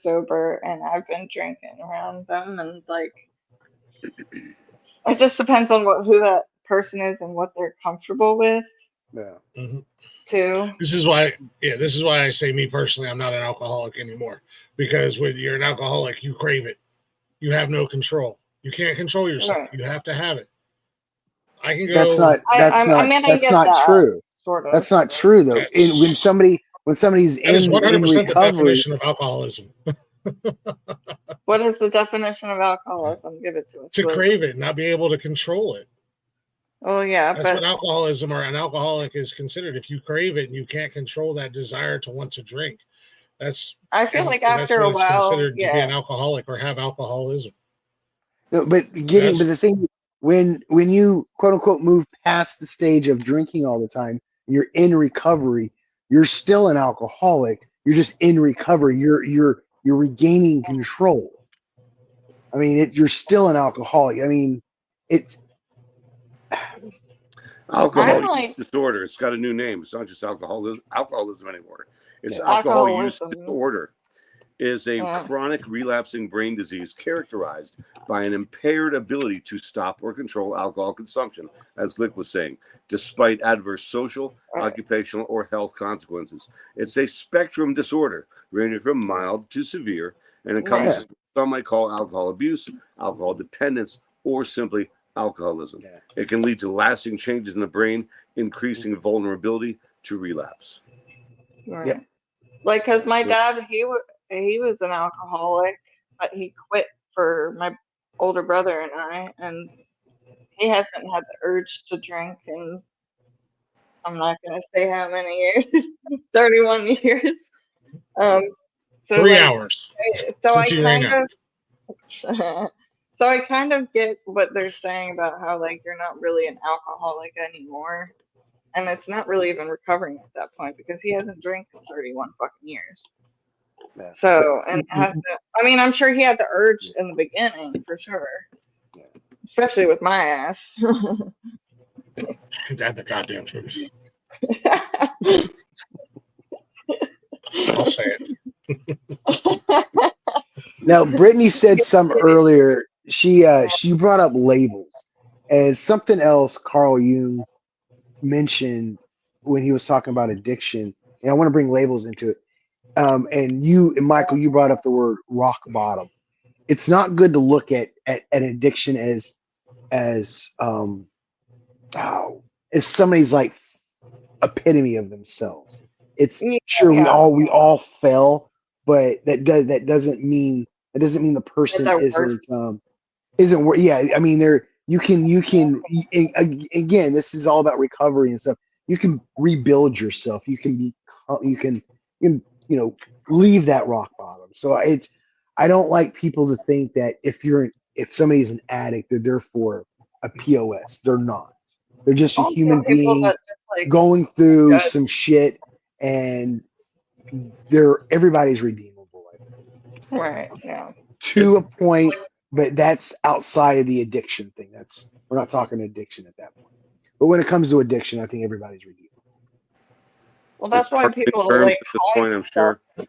Speaker 2: sober, and I've been drinking around them, and like, it just depends on who that person is and what they're comfortable with.
Speaker 1: Yeah.
Speaker 4: Mm-hmm.
Speaker 2: Too.
Speaker 4: This is why I say, me personally, I'm not an alcoholic anymore, because when you're an alcoholic, you crave it. You have no control. You can't control yourself. Right. You have to have it. I can go.
Speaker 1: That's not true.
Speaker 2: Sort of.
Speaker 1: That's not true though. When somebody's in recovery,
Speaker 4: the definition of alcoholism.
Speaker 2: What is the definition of alcoholism? Give it to us.
Speaker 4: To crave it, not be able to control it.
Speaker 2: Oh yeah,
Speaker 4: that's what alcoholism or an alcoholic is considered. If you crave it and you can't control that desire to want to drink,
Speaker 2: I feel like after a while,
Speaker 4: considered to be an alcoholic or have alcoholism.
Speaker 1: No, but the thing, when you quote unquote move past the stage of drinking all the time, you're in recovery. You're still an alcoholic. You're just in recovery. You're regaining control. I mean, you're still an alcoholic. I mean, it's.
Speaker 3: Alcohol use disorder. It's got a new name. It's not just alcoholism anymore. It's alcohol use disorder. Is a chronic relapsing brain disease characterized by an impaired ability to stop or control alcohol consumption, as Glick was saying, despite adverse social, occupational, or health consequences. It's a spectrum disorder ranging from mild to severe, and encompasses what some might call alcohol abuse, alcohol dependence, or simply alcoholism. It can lead to lasting changes in the brain, increasing vulnerability to relapse.
Speaker 2: Right. Like, because my dad, he was an alcoholic, but he quit for my older brother and I, and he hasn't had the urge to drink in, I'm not going to say how many years, 31 years. So
Speaker 4: 3 hours.
Speaker 2: So I kind of get what they're saying about how, like, you're not really an alcoholic anymore. And it's not really even recovering at that point because he hasn't drank in 31 fucking years. Yeah. So, and I'm sure he had the urge in the beginning for sure. Especially with my ass.
Speaker 4: That's the goddamn truth. I'll say it.
Speaker 1: Now, Brittany said some earlier. She brought up labels as something else Carl Jung mentioned when he was talking about addiction, and I want to bring labels into it. And Michael, you brought up the word rock bottom. It's not good to look at an addiction as somebody's like epitome of themselves. It's sure we all fell, but that doesn't mean the person isn't. Yeah, I mean you can again, this is all about recovery and stuff. You can rebuild yourself. You can leave that rock bottom. So I don't like people to think that if somebody's an addict, they're therefore a POS. They're not. They're just a
Speaker 2: Also,
Speaker 1: human
Speaker 2: people
Speaker 1: being
Speaker 2: that just, like,
Speaker 1: going through
Speaker 2: judge-
Speaker 1: some shit, and everybody's redeemable, I think.
Speaker 2: Right. Yeah.
Speaker 1: To a point, but that's outside of the addiction thing. We're not talking addiction at that point. But when it comes to addiction, I think everybody's redeemable.
Speaker 2: Well, that's
Speaker 3: It's
Speaker 2: why
Speaker 3: parsing
Speaker 2: people
Speaker 3: terms
Speaker 2: like
Speaker 3: at this
Speaker 2: hide
Speaker 3: point, I'm
Speaker 2: stuff.
Speaker 3: sure.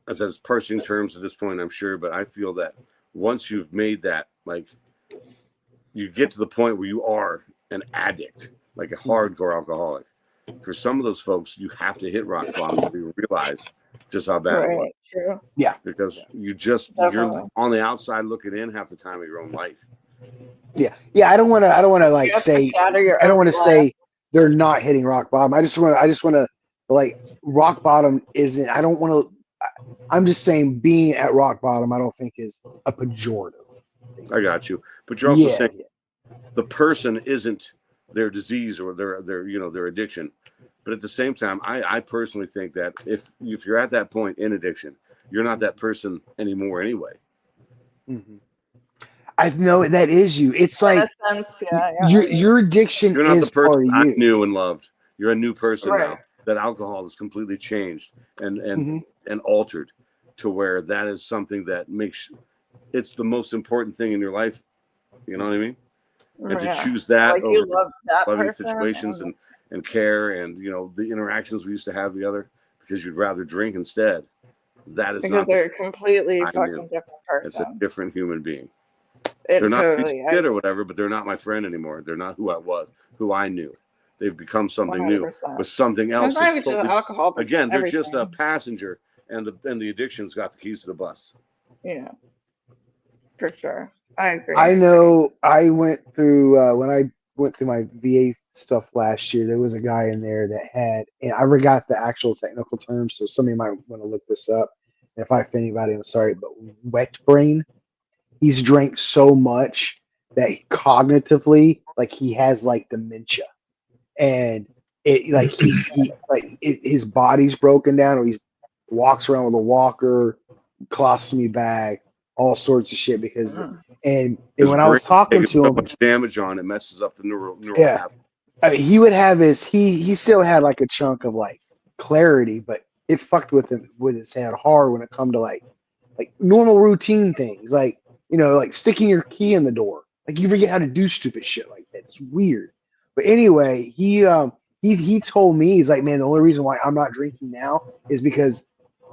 Speaker 3: I said it's parsing terms at this point, I'm sure, but I feel that once you've made that, like, you get to the point where you are an addict, like a hardcore alcoholic. For some of those folks, you have to hit rock bottom so you realize just how bad it was.
Speaker 2: Right. True.
Speaker 1: Yeah.
Speaker 3: Because you're
Speaker 2: Definitely.
Speaker 3: on the outside looking in half the time of your own life.
Speaker 1: Yeah. I don't want to like
Speaker 2: You have to
Speaker 1: say,
Speaker 2: shatter your
Speaker 1: I don't
Speaker 2: own
Speaker 1: want to
Speaker 2: glass.
Speaker 1: say they're not hitting rock bottom. I just want to like, rock bottom isn't, I don't want to, I'm just saying being at rock bottom, I don't think is a pejorative.
Speaker 3: I got you. But you're also
Speaker 1: Yeah,
Speaker 3: saying the person isn't their disease or their their addiction. But at the same time, I personally think that if you're at that point in addiction, you're not that person anymore anyway.
Speaker 1: Mm-hmm. I know that is you. It's
Speaker 2: In
Speaker 1: like
Speaker 2: a sense, yeah.
Speaker 1: your addiction
Speaker 3: You're not
Speaker 1: is
Speaker 3: the person
Speaker 1: part of
Speaker 3: I
Speaker 1: you.
Speaker 3: knew and loved. You're a new person
Speaker 2: Right.
Speaker 3: now. That alcohol has completely changed and
Speaker 1: Mm-hmm.
Speaker 3: altered to where that is something that makes it's the most important thing in your life. You know what I mean? And to
Speaker 2: Yeah.
Speaker 3: choose that
Speaker 2: Like, you
Speaker 3: over
Speaker 2: love that
Speaker 3: loving
Speaker 2: person.
Speaker 3: situations and care and the interactions we used to have together because you'd rather drink instead. That is
Speaker 2: because
Speaker 3: not
Speaker 2: they're a completely
Speaker 3: I
Speaker 2: fucking
Speaker 3: knew.
Speaker 2: different
Speaker 3: It's a
Speaker 2: person.
Speaker 3: different human being.
Speaker 2: It
Speaker 3: They're not
Speaker 2: totally.
Speaker 3: shit or whatever, but they're not my friend anymore. They're not who I was, who I knew. They've become something new
Speaker 2: 100%.
Speaker 3: with something
Speaker 2: And
Speaker 3: else.
Speaker 2: it's not even
Speaker 3: that's
Speaker 2: just
Speaker 3: totally-
Speaker 2: alcohol, but
Speaker 3: again, they're just a
Speaker 2: everything.
Speaker 3: passenger, and the addiction's got the keys to the bus.
Speaker 2: Yeah, for sure. I agree.
Speaker 1: I know I went through when I went through my VA stuff last year. There was a guy in there that had, and I forgot the actual technical terms, so somebody might want to look this up. And if I offend anybody, I'm sorry, but wet brain. He's drank so much that cognitively, like he has like dementia, and it like his body's broken down, or he walks around with a walker, colostomy bag, all sorts of shit because. And
Speaker 3: His
Speaker 1: when I was
Speaker 3: brain's
Speaker 1: talking
Speaker 3: taking
Speaker 1: to him,
Speaker 3: so much damage on it messes up the neural
Speaker 1: Yeah.
Speaker 3: pathway.
Speaker 1: I mean, he would have he still had like a chunk of like clarity, but it fucked with his head hard when it come to like normal routine things, like like sticking your key in the door. Like you forget how to do stupid shit like that. It's weird. But anyway, he told me, he's like, man, the only reason why I'm not drinking now is because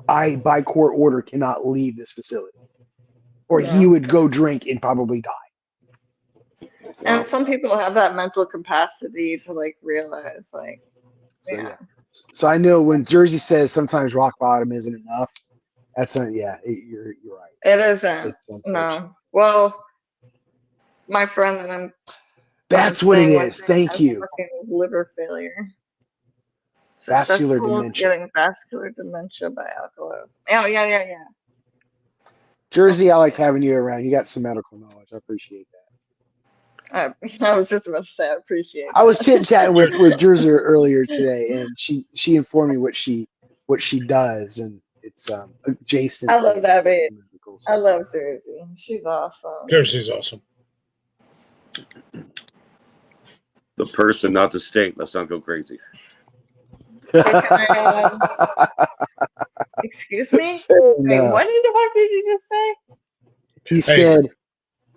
Speaker 1: I by court order cannot leave this facility, or he would go drink and probably die.
Speaker 2: And some people have that mental capacity to like realize, like,
Speaker 1: So yeah. So I know when Jersey says sometimes rock bottom isn't enough, that's not. Yeah, you're right.
Speaker 2: It isn't.
Speaker 1: It's unfortunate.
Speaker 2: No. Well, my friend and I'm.
Speaker 1: That's what it is. Thank you.
Speaker 2: Liver failure.
Speaker 1: Vascular
Speaker 2: Successful
Speaker 1: dementia.
Speaker 2: Getting vascular dementia by alcoholism. Oh yeah.
Speaker 1: Jersey, I like having you around. You got some medical knowledge. I appreciate that.
Speaker 2: I was just about to say I appreciate.
Speaker 1: I was chit chatting with Jersey earlier today, and she informed me what she does, and it's adjacent.
Speaker 2: I love that babe.
Speaker 1: So.
Speaker 2: I love Jersey. She's awesome.
Speaker 4: Jersey's awesome.
Speaker 3: The person, not the state. Let's not go crazy.
Speaker 2: So can I, excuse me? Wait, what the fuck did you just say?
Speaker 1: He said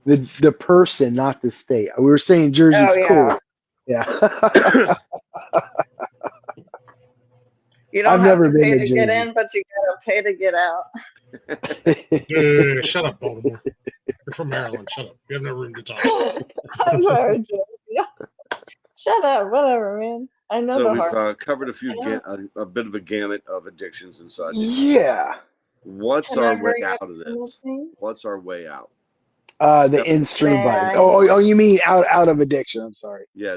Speaker 1: the person, not the state. We were saying Jersey's cool. Yeah.
Speaker 2: You don't
Speaker 1: I've
Speaker 2: have
Speaker 1: never
Speaker 2: to
Speaker 1: been
Speaker 2: pay
Speaker 1: to
Speaker 2: to
Speaker 1: Jersey.
Speaker 2: get in, but you gotta pay to get out.
Speaker 4: Shut up, Baltimore. You're from Maryland. Shut up. You have no room to talk.
Speaker 2: I'm sorry, Jersey. Shut up. Whatever, man. I know
Speaker 3: So
Speaker 2: the
Speaker 3: we've
Speaker 2: heart.
Speaker 3: covered a bit of a gamut of addictions and such.
Speaker 1: Yeah.
Speaker 3: What's
Speaker 2: Can I
Speaker 3: our way
Speaker 2: bring
Speaker 3: out
Speaker 2: up
Speaker 3: of this?
Speaker 2: something?
Speaker 3: What's our way out?
Speaker 1: The in-stream button. Oh, you mean out of addiction? I'm sorry.
Speaker 3: Yeah.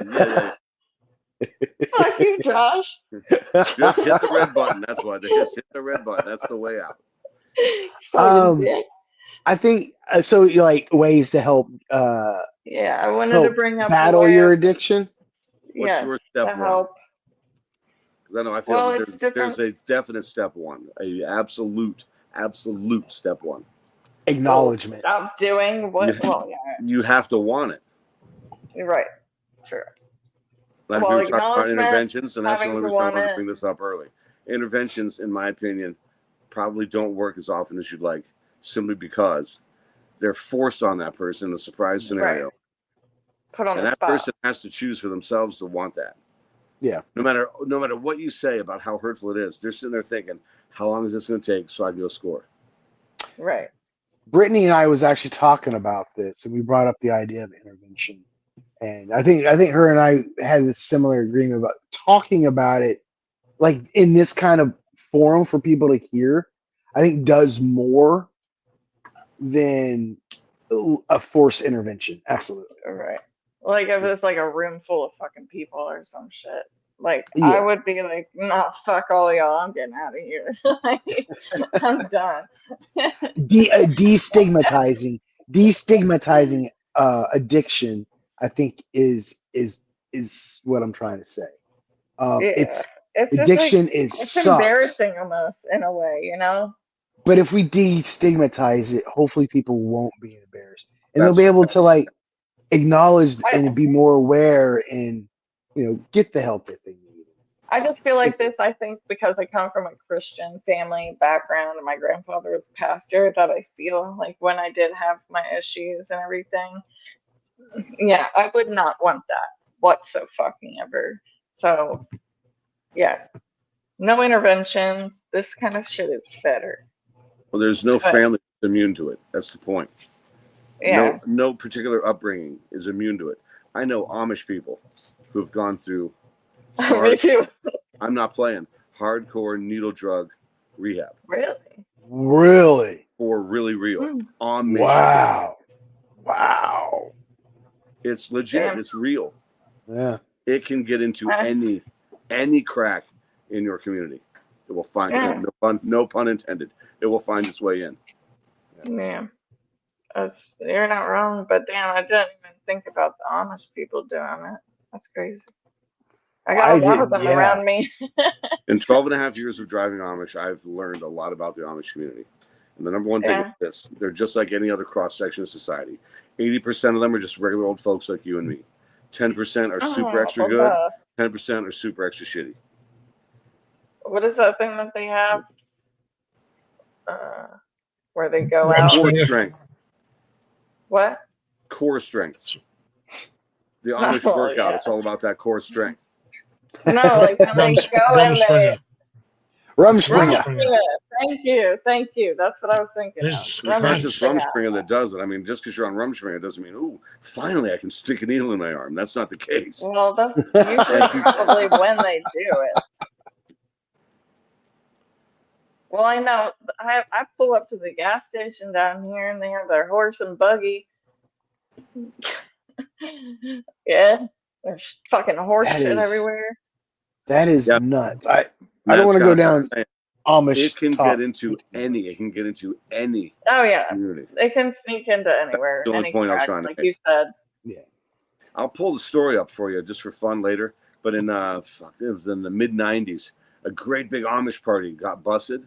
Speaker 2: Fuck you, Josh.
Speaker 3: Just hit the red button. That's what. Just hit the red button. That's the way out.
Speaker 1: I think so. Like ways to help.
Speaker 2: Yeah, I wanted to bring up
Speaker 1: battle your addiction.
Speaker 3: What's your step one?
Speaker 2: Help.
Speaker 3: Because I know I feel like there's a definite step one, a absolute step one.
Speaker 1: Acknowledgement.
Speaker 2: Stop doing what?
Speaker 3: You have to want it.
Speaker 2: You're right. True.
Speaker 3: Like
Speaker 2: Well,
Speaker 3: we were talking about
Speaker 2: acknowledgement,
Speaker 3: interventions, and that's the
Speaker 2: having
Speaker 3: only
Speaker 2: to
Speaker 3: reason I
Speaker 2: want
Speaker 3: wanted to
Speaker 2: it.
Speaker 3: bring this up early. Interventions, in my opinion, probably don't work as often as you'd like, simply because they're forced on that person in a surprise scenario.
Speaker 2: Right. Put on
Speaker 3: And
Speaker 2: the
Speaker 3: that
Speaker 2: spot.
Speaker 3: person has to choose for themselves to want that.
Speaker 1: Yeah.
Speaker 3: No matter what you say about how hurtful it is, they're sitting there thinking, how long is this going to take so I can go score?
Speaker 2: Right.
Speaker 1: Brittany and I was actually talking about this, and we brought up the idea of intervention. And I think her and I had a similar agreement about talking about it, like in this kind of forum for people to hear. I think does more than a forced intervention. Absolutely.
Speaker 2: Right. Like if it's like a room full of fucking people or some shit. Like
Speaker 1: Yeah.
Speaker 2: I would be like, nah, fuck all y'all, I'm getting out of here. Like, I'm done.
Speaker 1: Destigmatizing addiction, I think is what I'm trying to say. It's
Speaker 2: just
Speaker 1: addiction
Speaker 2: like,
Speaker 1: is
Speaker 2: it's
Speaker 1: sucks.
Speaker 2: embarrassing almost in a way, you know?
Speaker 1: But if we destigmatize it, hopefully people won't be embarrassed, and they'll be able to like acknowledge and be more aware, and get the help that they need.
Speaker 2: I just feel like this, I think, because I come from a Christian family background and my grandfather was a pastor, that I feel like when I did have my issues and everything, yeah, I would not want that whatsoever. So, yeah, no interventions. This kind of shit is better.
Speaker 3: Well, there's no family that's immune to it. That's the point.
Speaker 2: Yeah.
Speaker 3: No particular upbringing is immune to it. I know Amish people who've gone through
Speaker 2: Me too.
Speaker 3: I'm not playing hardcore needle drug rehab.
Speaker 1: Really?
Speaker 3: For really real. Amish.
Speaker 1: Wow.
Speaker 3: It's legit.
Speaker 2: Damn.
Speaker 3: It's real.
Speaker 1: Yeah.
Speaker 3: It can get into any crack in your community. It will find no pun intended. It will find its way in.
Speaker 2: Yeah. You're not wrong, but damn, I didn't even think about the Amish people doing it. That's crazy. I got a lot of them around me.
Speaker 3: In 12 and a half years of driving Amish, I've learned a lot about the Amish community. And the number one thing is this: they're just like any other cross-section of society. 80% of them are just regular old folks like you and me. 10% are super extra good. 10% are super extra shitty.
Speaker 2: What is that thing that they have? Where they go out?
Speaker 3: Core strength.
Speaker 2: What?
Speaker 3: Core strength. The Amish workout. It's all about that core strength.
Speaker 2: No, like when they go and they...
Speaker 1: Rumspringa.
Speaker 2: Thank you. That's what I was thinking of.
Speaker 3: It's not just Rumspringa that does it. I mean, just because you're on Rumspringa doesn't mean, ooh, finally I can stick a needle in my arm. That's not the case.
Speaker 2: Well, that's usually probably when they do it. Well, I know. I pull up to the gas station down here, and they have their horse and buggy. Yeah, there's fucking horse shit everywhere.
Speaker 1: That is nuts. I don't want to go down Amish.
Speaker 3: It can get into any. It can get into any.
Speaker 2: Oh yeah,
Speaker 3: community.
Speaker 2: It can sneak into anywhere.
Speaker 3: That's the only point I was trying to make.
Speaker 2: You said.
Speaker 1: Yeah.
Speaker 3: I'll pull the story up for you just for fun later. But in it was in the mid '90s, a great big Amish party got busted,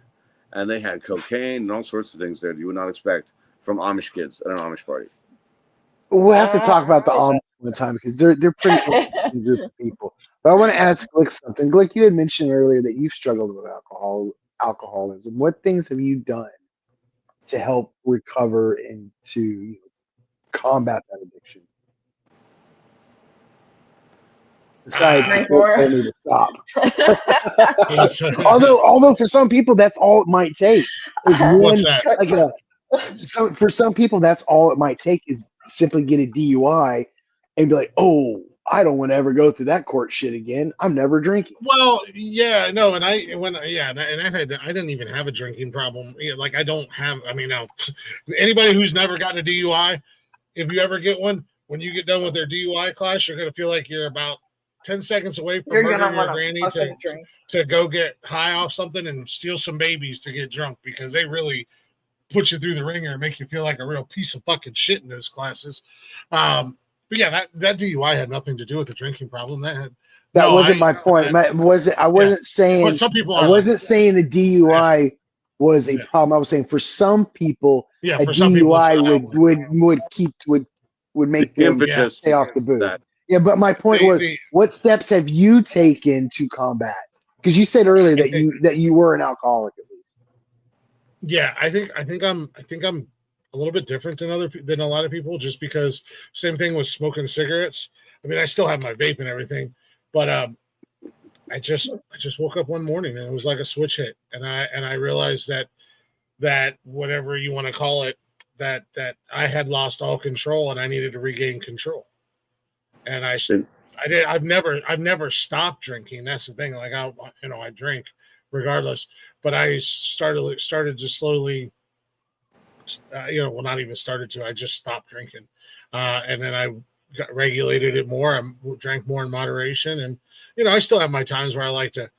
Speaker 3: and they had cocaine and all sorts of things there that you would not expect from Amish kids at an Amish party.
Speaker 1: We'll have to talk about the Amish one time because they're pretty interesting group of people. But I want to ask Glick something. Glick, you had mentioned earlier that you've struggled with alcoholism. What things have you done to help recover and to combat that addiction? Besides, people told me to stop. although for some people that's all it might take is one for some people that's all it might take is simply get a DUI and be like, oh, I don't want to ever go through that court shit again. I'm never drinking.
Speaker 4: Well, yeah, no, and I didn't even have a drinking problem. Yeah, like I don't have. I mean, now anybody who's never gotten a DUI, if you ever get one, when you get done with their DUI class, you're gonna feel like you're about 10 seconds away from murdering your granny to go get high off something and steal some babies to get drunk because they really put you through the ringer and make you feel like a real piece of fucking shit in those classes. But yeah, that DUI had nothing to do with the drinking problem. That wasn't my point. I wasn't saying some people
Speaker 1: I wasn't saying the DUI was a problem. I was saying for some people, a DUI would make them stay off the booze. Yeah, but my point was, what steps have you taken to combat? Because you said earlier that you were an alcoholic at least.
Speaker 4: Yeah, I think I'm a little bit different than a lot of people, just because same thing with smoking cigarettes. I mean, I still have my vape and everything, but I just woke up one morning and it was like a switch hit, and I realized that whatever you want to call it, that I had lost all control and I needed to regain control. And I've never stopped drinking. That's the thing. Like I drink regardless, but I started to slowly, well, not even started to. I just stopped drinking, and then I regulated it more. I drank more in moderation, and I still have my times where I like to,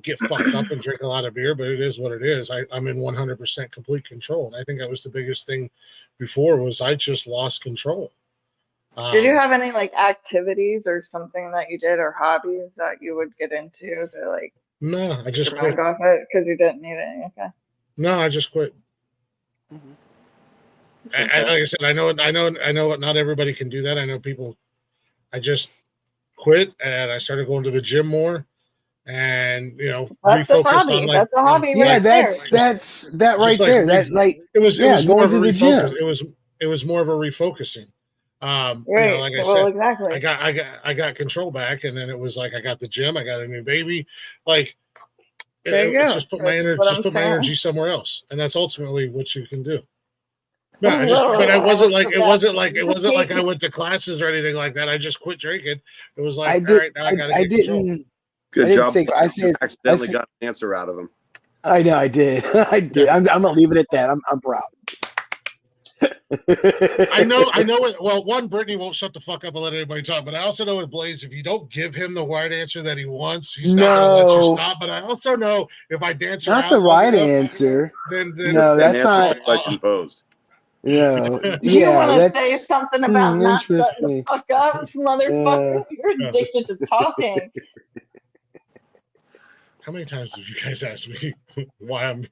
Speaker 4: get fucked up and drink a lot of beer. But it is what it is. I'm in 100% complete control, and I think that was the biggest thing before was I just lost control.
Speaker 2: Did you have any like activities or something that you did or hobbies that you would get into to like?
Speaker 4: No, I just quit.
Speaker 2: Off it because you didn't need it. Okay.
Speaker 4: No, I just quit. Mm-hmm. Like I said, I know. Not everybody can do that. I know people. I just quit and I started going to the gym more, and
Speaker 2: that's a hobby. That's a hobby.
Speaker 1: Yeah,
Speaker 2: right
Speaker 1: that's that right there. That like
Speaker 4: it was
Speaker 1: going to the gym.
Speaker 4: It was more of a refocusing.
Speaker 2: Right.
Speaker 4: Like I said, exactly. I got control back, and then it was like I got the gym, I got a new baby, like it's just put my energy somewhere else, and that's ultimately what you can do. No, but it wasn't like I went to classes or anything like that. I just quit drinking. It was like, all right, now I gotta get control.
Speaker 3: Good job. I accidentally got an answer out of him.
Speaker 1: I know I did. I did. I'm gonna leave it at that. I'm proud.
Speaker 4: I know it. Well, one, Brittany won't shut the fuck up and let anybody talk, but I also know with Blaze, if you don't give him the right answer that he wants, he's not gonna let you stop. But I also know if I dance
Speaker 1: not the right answer, then no, that's not
Speaker 3: the question posed.
Speaker 1: No,
Speaker 2: you want to say something about not shutting the fuck up, motherfucker? You're addicted to talking.
Speaker 4: How many times have you guys asked me why I'm?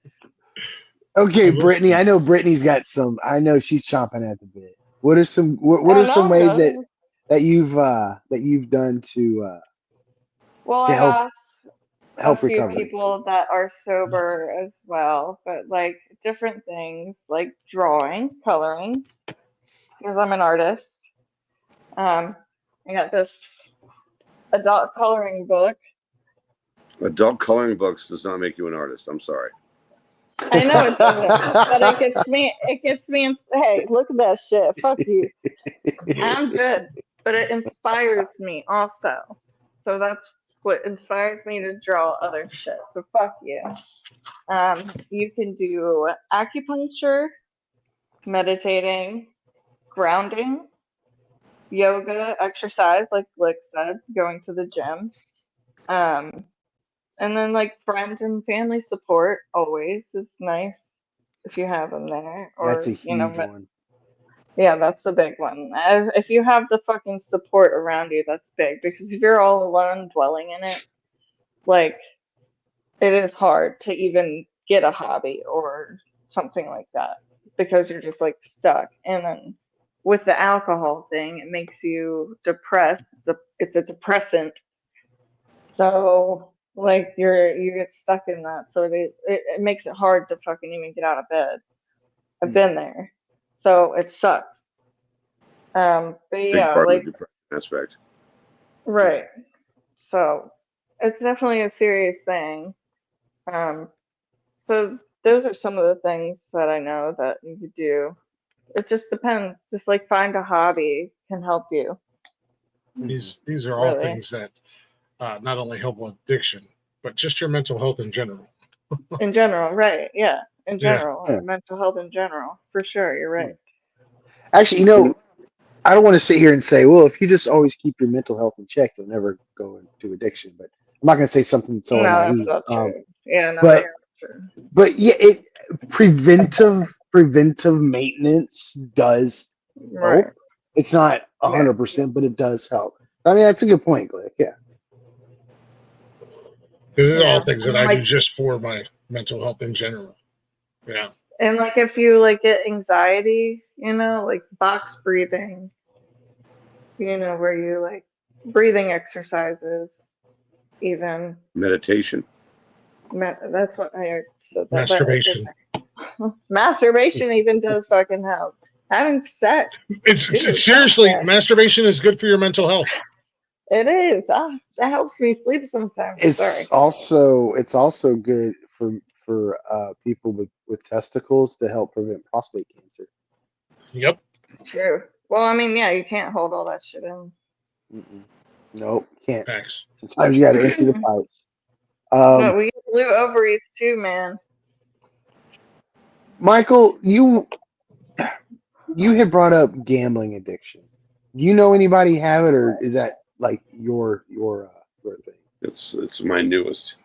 Speaker 1: Okay, Brittany. I know Brittany's got some. I know she's chomping at the bit. What are some? What are some ways that you've done to help recovery?
Speaker 2: Few people that are sober as well, but like different things, like drawing, coloring, because I'm an artist. I got this adult coloring book.
Speaker 3: Adult coloring books does not make you an artist. I'm sorry.
Speaker 2: I know it doesn't, but it gets me. Hey, look at that shit. Fuck you. I'm good, but it inspires me also. So that's what inspires me to draw other shit. So fuck you. You can do acupuncture, meditating, grounding, yoga, exercise, like Glick said, going to the gym. And then like friends and family support always is nice if you have them there. Or,
Speaker 1: that's a huge one.
Speaker 2: Yeah, that's the big one. If you have the fucking support around you, that's big. Because if you're all alone dwelling in it, like, it is hard to even get a hobby or something like that. Because you're just, like, stuck. And then with the alcohol thing, it makes you depressed. It's a depressant. So, like, you get stuck in that. So it makes it hard to fucking even get out of bed. I've been there. So it sucks. But yeah,
Speaker 3: part
Speaker 2: like
Speaker 3: of the depression aspect.
Speaker 2: Right. So it's definitely a serious thing. So those are some of the things that I know that you could do. It just depends. Just like find a hobby can help you.
Speaker 4: These are all things that not only help with addiction, but just your mental health in general.
Speaker 2: In general, right? Yeah. In general, mental health in general, for sure. You're right.
Speaker 1: Actually, I don't want to sit here and say, well, if you just always keep your mental health in check, you'll never go into addiction. But I'm not going to say something so naive.
Speaker 2: That's not true. Yeah, no,
Speaker 1: but
Speaker 2: true.
Speaker 1: But yeah, preventive maintenance does help. It's not 100%, but it does help. I mean, that's a good point, Glick. Yeah.
Speaker 4: These are all things that I do just for my mental health in general. Yeah.
Speaker 2: And like if you like get anxiety, like box breathing, where you like breathing exercises, even
Speaker 3: Meditation.
Speaker 2: that's what I said.
Speaker 4: Masturbation.
Speaker 2: Masturbation even does fucking help. Having sex.
Speaker 4: It's seriously, masturbation is good for your mental health.
Speaker 2: It is. That helps me sleep sometimes.
Speaker 1: It's also good for people with testicles to help prevent prostate cancer.
Speaker 4: Yep.
Speaker 2: True. Well, I mean, yeah, you can't hold all that shit in.
Speaker 1: Nope, can't.
Speaker 4: Facts.
Speaker 1: Sometimes you got to empty the pipes.
Speaker 2: But we get blue ovaries too, man.
Speaker 1: Michael, you had brought up gambling addiction. Do you know anybody have it, or is that like your thing?
Speaker 3: It's my newest.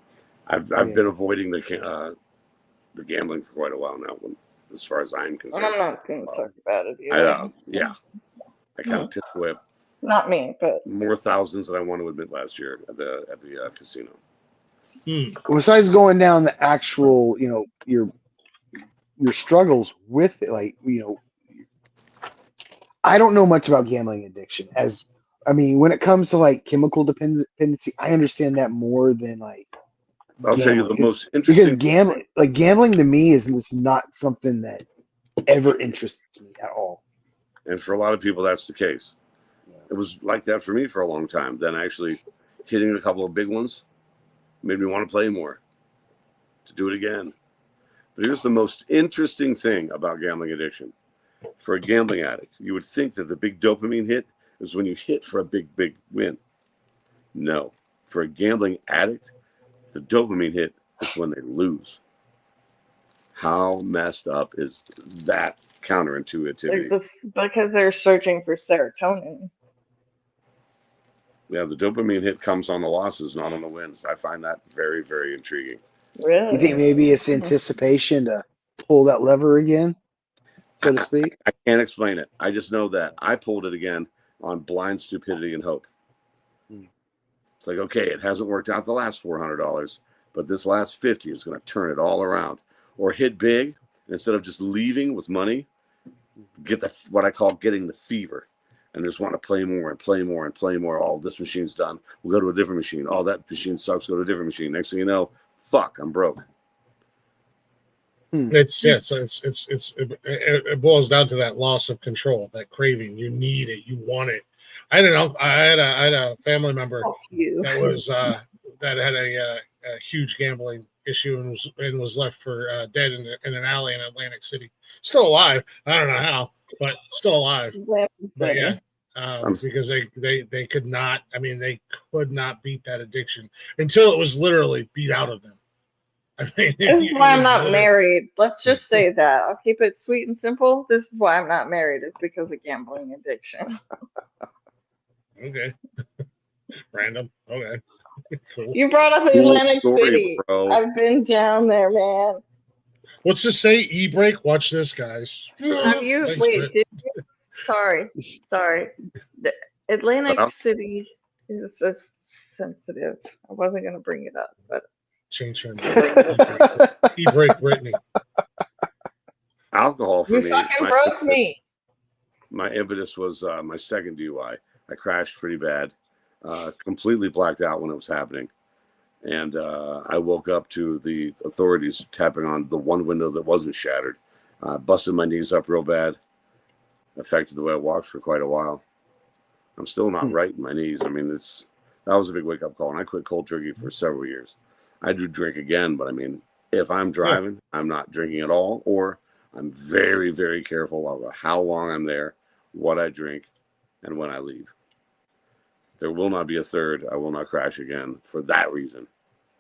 Speaker 3: I've been avoiding the gambling for quite a while now. As far as I'm concerned,
Speaker 2: I'm not going to talk about it either.
Speaker 3: I kind of pissed away
Speaker 2: Not me, but
Speaker 3: more thousands than I want to admit last year at the casino.
Speaker 1: Besides going down the actual, your struggles with it, like, I don't know much about gambling addiction. When it comes to like chemical dependency, I understand that more than like.
Speaker 3: I'll tell you the most interesting
Speaker 1: because gambling to me is just not something that ever interests me at all.
Speaker 3: And for a lot of people, that's the case. Yeah. It was like that for me for a long time. Then actually hitting a couple of big ones made me want to play more, to do it again. But here's the most interesting thing about gambling addiction. For a gambling addict, you would think that the big dopamine hit is when you hit for a big win. No. For a gambling addict, the dopamine hit is when they lose. How messed up is that counterintuitivity?
Speaker 2: Because they're searching for serotonin.
Speaker 3: Yeah, the dopamine hit comes on the losses, not on the wins. I find that very, very intriguing.
Speaker 2: Really?
Speaker 1: You think maybe it's anticipation to pull that lever again, so to speak?
Speaker 3: I can't explain it. I just know that I pulled it again on blind stupidity and hope. It's like, okay, it hasn't worked out the last $400, but this last 50 is going to turn it all around. Or hit big, instead of just leaving with money, get what I call getting the fever. And just want to play more and play more and play more. Oh, this machine's done. We'll go to a different machine. Oh, that machine sucks. Go to a different machine. Next thing you know, fuck, I'm broke.
Speaker 4: It boils down to that loss of control, that craving. You need it. You want it. I had a family member that had a huge gambling issue and was left for dead in an alley in Atlantic City. Still alive. I don't know how, but still alive. But yeah, because they could not. I mean, they could not beat that addiction until it was literally beat out of them. I mean,
Speaker 2: this is why I'm not married. Let's just say that. I'll keep it sweet and simple. This is why I'm not married. It's because of gambling addiction.
Speaker 4: Okay. Random. Okay. Cool.
Speaker 2: You brought up Atlantic City. Bro. I've been down there, man.
Speaker 4: What's this say? E-break? Watch this, guys.
Speaker 2: Have you? Wait, did you? Sorry. The Atlantic City is so sensitive. I wasn't going to bring it up, but.
Speaker 4: Change your name. E-break Brittany.
Speaker 3: Alcohol for me.
Speaker 2: You fucking broke me.
Speaker 3: My impetus was my second DUI. I crashed pretty bad, completely blacked out when it was happening. And I woke up to the authorities tapping on the one window that wasn't shattered. Busted my knees up real bad. Affected the way I walked for quite a while. I'm still not right in my knees. I mean, that was a big wake-up call. And I quit cold turkey for several years. I do drink again, but I mean, if I'm driving, I'm not drinking at all. Or I'm very, very careful about how long I'm there, what I drink, and when I leave. There will not be a third. I will not crash again for that reason.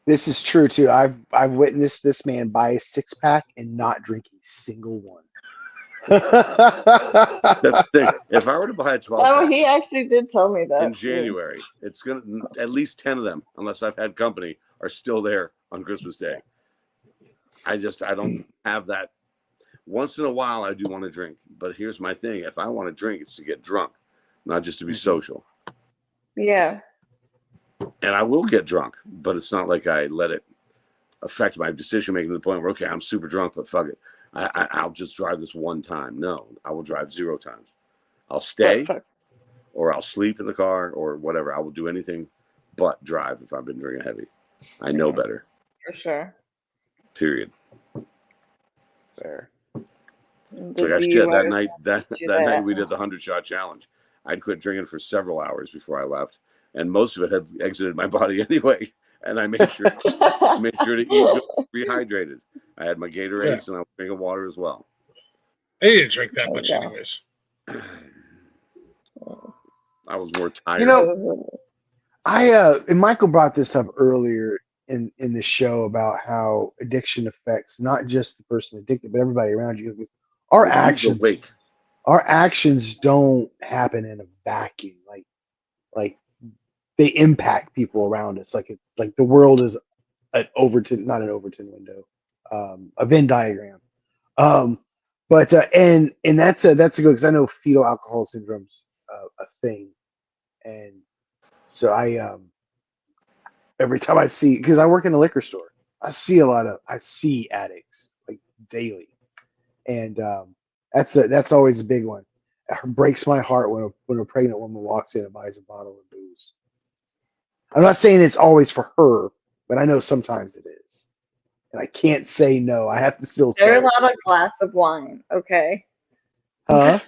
Speaker 1: This is true too. I've witnessed this man buy a 6-pack and not drink a single one.
Speaker 3: That's the thing. If I were to buy a 12-pack,
Speaker 2: oh, he actually did tell me that
Speaker 3: in January, it's gonna at least 10 of them, unless I've had company, are still there on Christmas Day. I don't have that. Once in a while, I do want to drink, but here's my thing: if I want to drink, it's to get drunk, not just to be social.
Speaker 2: Yeah.
Speaker 3: And I will get drunk, but it's not like I let it affect my decision making to the point where, okay, I'm super drunk, but fuck it. I'll just drive this one time. No, I will drive 0 times. I'll stay, or I'll sleep in the car or whatever. I will do anything but drive if I've been drinking heavy. I know better.
Speaker 2: For sure.
Speaker 3: Period.
Speaker 1: Fair.
Speaker 3: So like shit, that night we did the 100-shot challenge. I'd quit drinking for several hours before I left, and most of it had exited my body anyway. And I made sure to eat good, rehydrated. I had my Gatorades and I was drinking water as well.
Speaker 4: I didn't drink that much anyways.
Speaker 3: I was more tired.
Speaker 1: You know, and Michael brought this up earlier in the show about how addiction affects not just the person addicted, but everybody around you. Because our actions don't happen in a vacuum. Like they impact people around us. Like it's like the world is not an Overton window, a Venn diagram. But and that's a good, because I know fetal alcohol syndrome's a thing, and so I every time I see, because I work in a liquor store, I see addicts like daily, and that's always a big one. It breaks my heart when a pregnant woman walks in and buys a bottle of booze. I'm not saying it's always for her, but I know sometimes it is. And I can't say no. I have to still say.
Speaker 2: They're allowed a glass of wine, okay?
Speaker 1: Huh?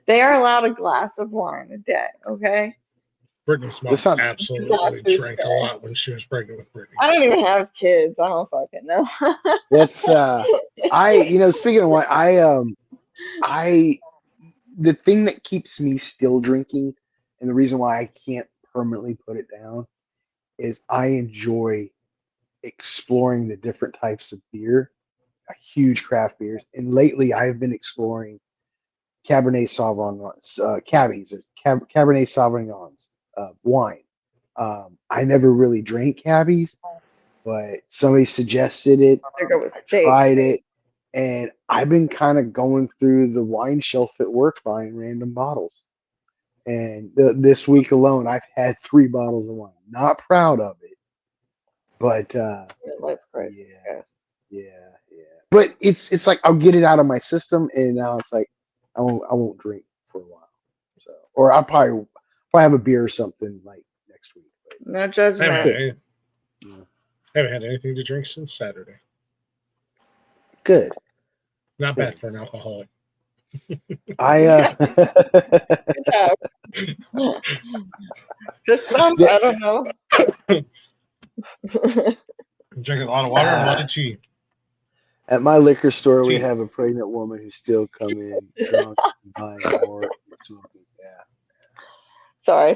Speaker 2: They are allowed a glass of wine a day, okay?
Speaker 4: Brittany Smart absolutely drank a lot when she was pregnant with Brittany.
Speaker 2: I don't even have kids. I don't fucking know.
Speaker 1: That's speaking of wine, the thing that keeps me still drinking, and the reason why I can't permanently put it down, is I enjoy exploring the different types of beer, huge craft beers. And lately I've been exploring Cabernet Sauvignons, Cabernet Sauvignons, wine. I never really drank cabbies, but somebody suggested it. I tried it, and I've been kind of going through the wine shelf at work buying random bottles. And this week alone, I've had 3 bottles of wine. Not proud of it, but yeah. But it's like I'll get it out of my system, and now it's like I won't drink for a while. So, or I'll probably have a beer or something like next week. But
Speaker 2: no judgment.
Speaker 4: I haven't had anything to drink since Saturday.
Speaker 1: Good.
Speaker 4: Not bad for an alcoholic.
Speaker 2: Just some, I don't know.
Speaker 4: I'm drinking a lot of water and a lot of tea.
Speaker 1: At my liquor store, we have a pregnant woman who still come in drunk and buying more. Yeah.
Speaker 2: Sorry.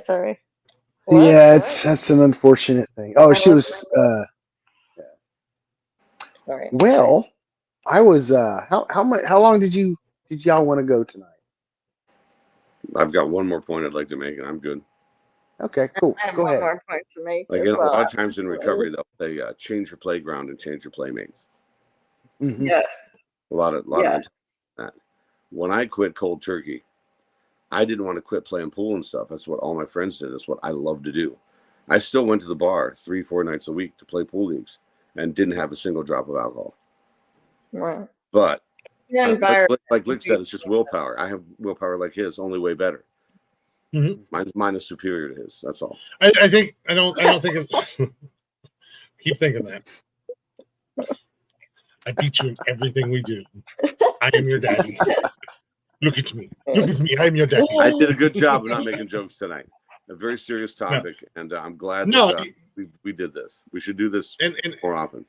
Speaker 1: What? Yeah, that's an unfortunate thing. Oh, she was.
Speaker 2: Sorry.
Speaker 1: Well, I was. How long did y'all want to go tonight?
Speaker 3: I've got one more point I'd like to make, and I'm good.
Speaker 1: Okay, cool.
Speaker 2: I have
Speaker 1: Go
Speaker 2: one
Speaker 1: ahead.
Speaker 2: more point to make.
Speaker 3: Like a lot of times in recovery, they'll say change your playground and change your playmates.
Speaker 1: Mm-hmm.
Speaker 2: Yes.
Speaker 3: A lot of that. When I quit cold turkey, I didn't want to quit playing pool and stuff. That's what all my friends did. That's what I love to do. I still went to the bar 3-4 nights a week to play pool leagues and didn't have a single drop of alcohol.
Speaker 2: Right.
Speaker 3: But like Lick said, it's just willpower. I have willpower like his, only way better.
Speaker 4: Mm-hmm.
Speaker 3: Mine is superior to his. That's all.
Speaker 4: I don't think it's. Keep thinking that. I beat you in everything we do. I am your daddy. Look at me. I am your daddy.
Speaker 3: I did a good job of not making jokes tonight. A very serious topic, and I'm glad that we did this. We should do this more often.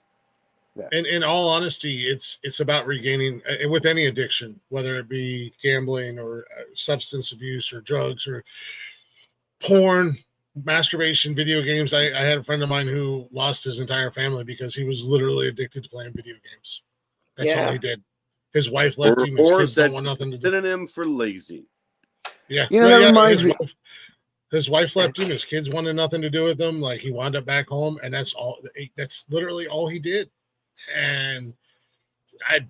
Speaker 1: Yeah.
Speaker 4: And in all honesty, it's about regaining with any addiction, whether it be gambling or substance abuse or drugs or porn, masturbation, video games. I had a friend of mine who lost his entire family because he was literally addicted to playing video games. That's all he did. His wife left him. His kids don't want nothing to do.
Speaker 3: Synonym for lazy.
Speaker 4: Yeah,
Speaker 1: that reminds me.
Speaker 4: His wife left him. His kids wanted nothing to do with him. Like, he wound up back home, and that's all. That's literally all he did. And I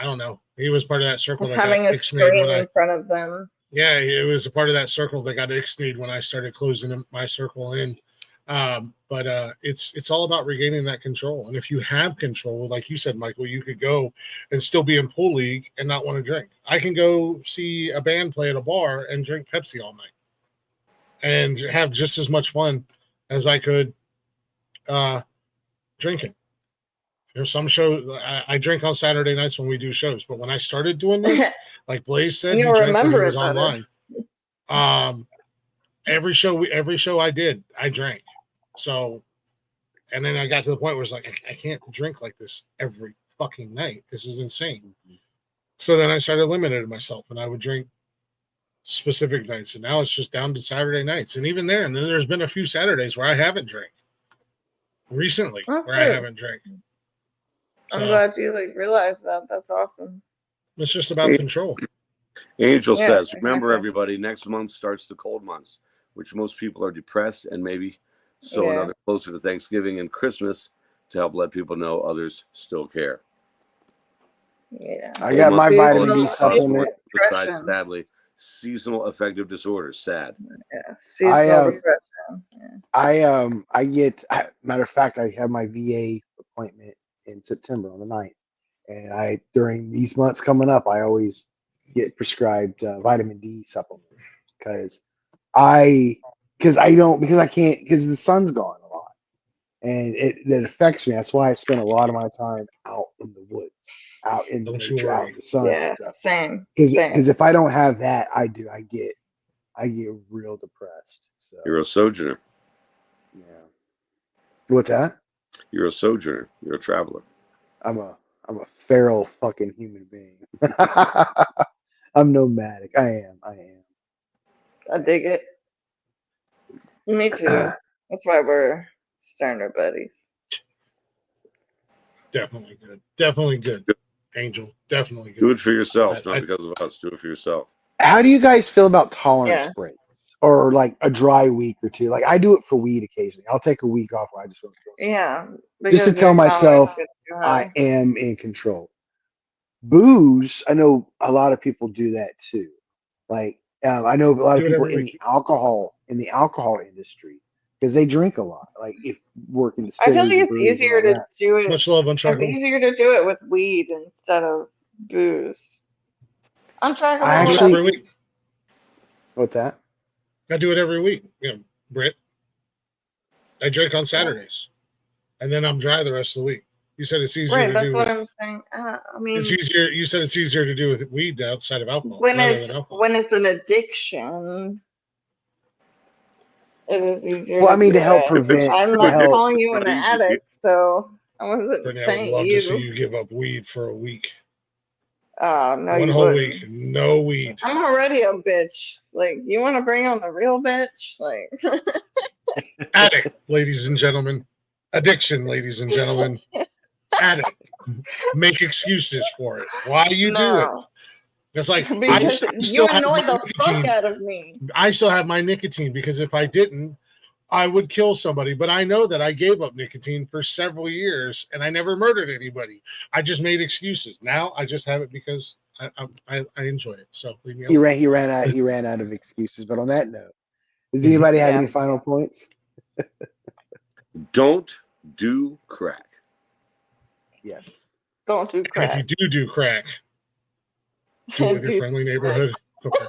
Speaker 4: don't know. He was part of that circle that
Speaker 2: having
Speaker 4: got
Speaker 2: a screen in front of them.
Speaker 4: Yeah, it was a part of that circle that got ixnayed when I started closing my circle in. But it's all about regaining that control. And if you have control, like you said, Michael, you could go and still be in pool league and not want to drink. I can go see a band play at a bar and drink Pepsi all night. and have just as much fun as I could drinking. There's some shows I drink on Saturday nights when we do shows, but when I started doing this, like Blaze said, he
Speaker 2: You'll
Speaker 4: drank when he
Speaker 2: remember
Speaker 4: was
Speaker 2: it better.
Speaker 4: online. Every show I did, I drank. So, and then I got to the point where it's like I can't drink like this every fucking night. This is insane. So then I started limiting myself, and I would drink specific nights, and now it's just down to Saturday nights. And even there, and then there's been a few Saturdays where I haven't drank recently,
Speaker 2: That's
Speaker 4: where I
Speaker 2: good.
Speaker 4: haven't drank.
Speaker 2: I'm
Speaker 4: So
Speaker 2: glad you realized that. That's awesome.
Speaker 4: it's just about control.
Speaker 3: Angel
Speaker 2: Yeah,
Speaker 3: says, remember
Speaker 2: exactly.
Speaker 3: everybody, next month starts the cold months, which most people are depressed and maybe so another closer to Thanksgiving and Christmas to help let people know others still care.
Speaker 2: Yeah.
Speaker 1: I got my vitamin D supplement.
Speaker 3: Sadly, seasonal affective disorder. Sad.
Speaker 2: Yeah. Seasonal depression. Yeah.
Speaker 1: I get, matter of fact, I have my VA appointment in September on the 9th. And during these months coming up, I always get prescribed vitamin D supplement because I can't, because the sun's gone a lot and it affects me. That's why I spend a lot of my time out in the woods, out in the nature, out in the sun.
Speaker 2: Yeah,
Speaker 1: and stuff.
Speaker 2: same.
Speaker 1: Because if I don't have that, I get real depressed. So
Speaker 3: You're a sojourner.
Speaker 1: yeah. What's that?
Speaker 3: You're a sojourner. You're a traveler.
Speaker 1: I'm a feral fucking human being. I'm nomadic. I am.
Speaker 2: I dig it. Me too. That's why we're Sterner buddies.
Speaker 4: Definitely good. Definitely good. Angel, definitely good.
Speaker 3: Do it for yourself, not because of us. Do it for yourself.
Speaker 1: How do you guys feel about tolerance breaks or like a dry week or two? Like I do it for weed occasionally. I'll take a week off where I just want to feel just to tell myself I am in control. Booze, I know a lot of people do that too. Like I know a lot of people in the alcohol industry because they drink a lot. Like if working,
Speaker 2: I feel like it's easier to do it.
Speaker 4: Much love on
Speaker 2: It's easier to do it with weed instead of booze. I'm trying to
Speaker 4: every week.
Speaker 1: What's that?
Speaker 4: I do it every week. You know, Britt. I drink on Saturdays, and then I'm dry the rest of the week. You said it's easier to do.
Speaker 2: That's what I'm saying. I mean,
Speaker 4: it's easier. You said it's easier to do with weed outside of alcohol.
Speaker 2: When it's an addiction, it is easier.
Speaker 1: Well, I mean, to help prevent.
Speaker 2: I'm not calling you an addict, so I wasn't saying
Speaker 4: I would love to see you give up weed for a week.
Speaker 2: No,
Speaker 4: one whole week, no weed.
Speaker 2: I'm already a bitch. Like, you want to bring on the real bitch? Like,
Speaker 4: addict, ladies and gentlemen. Addiction, ladies and gentlemen. Addict. Make excuses for it. Why you do it? It's like
Speaker 2: you annoy the fuck out of me.
Speaker 4: I still have my nicotine because if I didn't, I would kill somebody. But I know that I gave up nicotine for several years and I never murdered anybody. I just made excuses. Now I just have it because I enjoy it. So leave me alone.
Speaker 1: He ran out of excuses. But on that note, does anybody have any final points?
Speaker 3: Don't do crack.
Speaker 1: Yes.
Speaker 2: Don't do crack.
Speaker 4: And if you do crack, do it with your friendly neighborhood. Okay.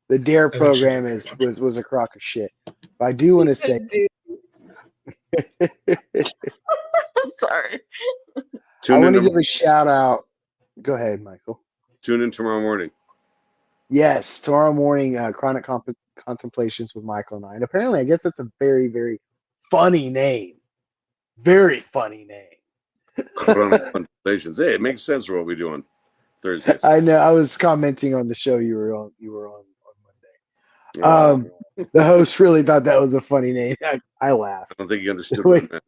Speaker 1: The DARE program was a crock of shit. But I do want to say.
Speaker 2: I'm sorry.
Speaker 1: I want to give a shout out. Go ahead, Michael.
Speaker 3: Tune in tomorrow morning.
Speaker 1: Yes, tomorrow morning, Chronic Contemplations with Michael and I. And apparently, I guess that's a very, very funny name. Very funny name.
Speaker 3: Chronic Contemplations. Hey, it makes sense for what we do on Thursdays.
Speaker 1: I know. I was commenting on the show you were on Monday. The host really thought that was a funny name. I laughed.
Speaker 3: I don't think he understood what it meant.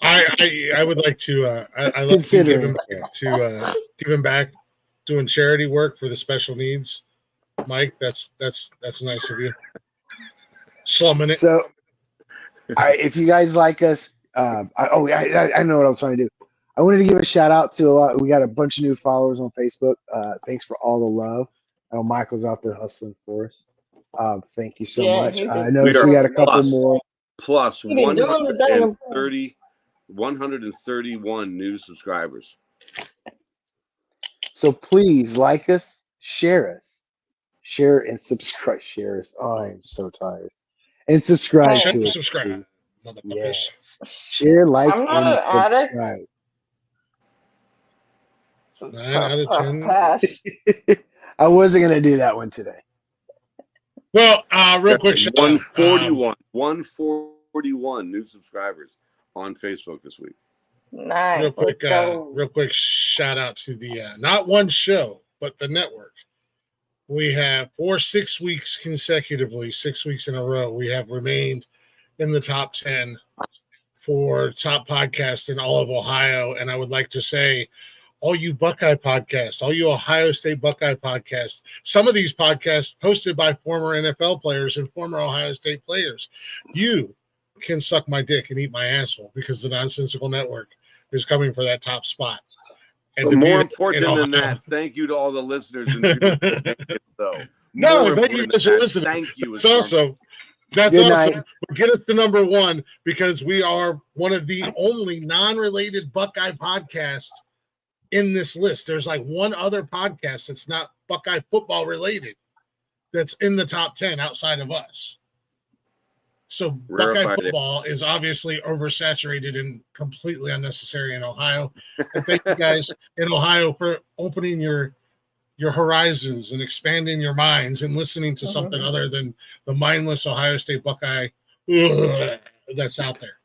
Speaker 4: I would like to I like to give him back doing charity work for the special needs. Mike, that's nice of you. Slumming it.
Speaker 1: So if you guys like us, I know what I was trying to do. I wanted to give a shout out to we got a bunch of new followers on Facebook. Thanks for all the love. I know Michael's out there hustling for us. Thank you so much. I know we got a couple more.
Speaker 3: Plus 131 new subscribers.
Speaker 1: So please like us, share us, share and subscribe. Shares. Oh, I am so tired. And subscribe
Speaker 2: Hey.
Speaker 1: to it.
Speaker 4: Subscribe,
Speaker 1: please.
Speaker 4: motherfuckers.
Speaker 1: Yes. Share, like,
Speaker 2: I'm not
Speaker 1: and
Speaker 2: an addict.
Speaker 1: subscribe.
Speaker 4: 9 out of 10.
Speaker 2: Pass.
Speaker 1: I wasn't gonna do that one today.
Speaker 4: Well, real quick, shout out,
Speaker 3: 141 new subscribers on Facebook this week.
Speaker 2: Nice.
Speaker 4: real
Speaker 2: Let's go.
Speaker 4: quick shout out to the not one show, but the network. We have for 6 weeks consecutively, 6 weeks in a row, we have remained in the top 10 for top podcast in all of Ohio. And I would like to say, all you Buckeye podcasts, all you Ohio State Buckeye podcasts, some of these podcasts hosted by former NFL players and former Ohio State players, you can suck my dick and eat my asshole because the Nonsensical Network is coming for that top spot. And
Speaker 3: But
Speaker 4: to
Speaker 3: more
Speaker 4: be
Speaker 3: important
Speaker 4: in
Speaker 3: than
Speaker 4: Ohio-
Speaker 3: that, thank you to all the listeners.
Speaker 4: No,
Speaker 3: More
Speaker 4: thank you
Speaker 3: important
Speaker 4: guys for
Speaker 3: than that,
Speaker 4: listening.
Speaker 3: Thank you.
Speaker 4: That's awesome. That's
Speaker 1: Good
Speaker 4: awesome.
Speaker 1: night.
Speaker 4: Get us to number one because we are one of the only non-related Buckeye podcasts in this list. There's like one other podcast that's not Buckeye football related that's in the top 10 outside of us. So Buckeye
Speaker 3: Rarefied it.
Speaker 4: football is obviously oversaturated and completely unnecessary in Ohio. And thank you guys in Ohio for opening your horizons and expanding your minds and listening to something other than the mindless Ohio State Buckeye that's out there.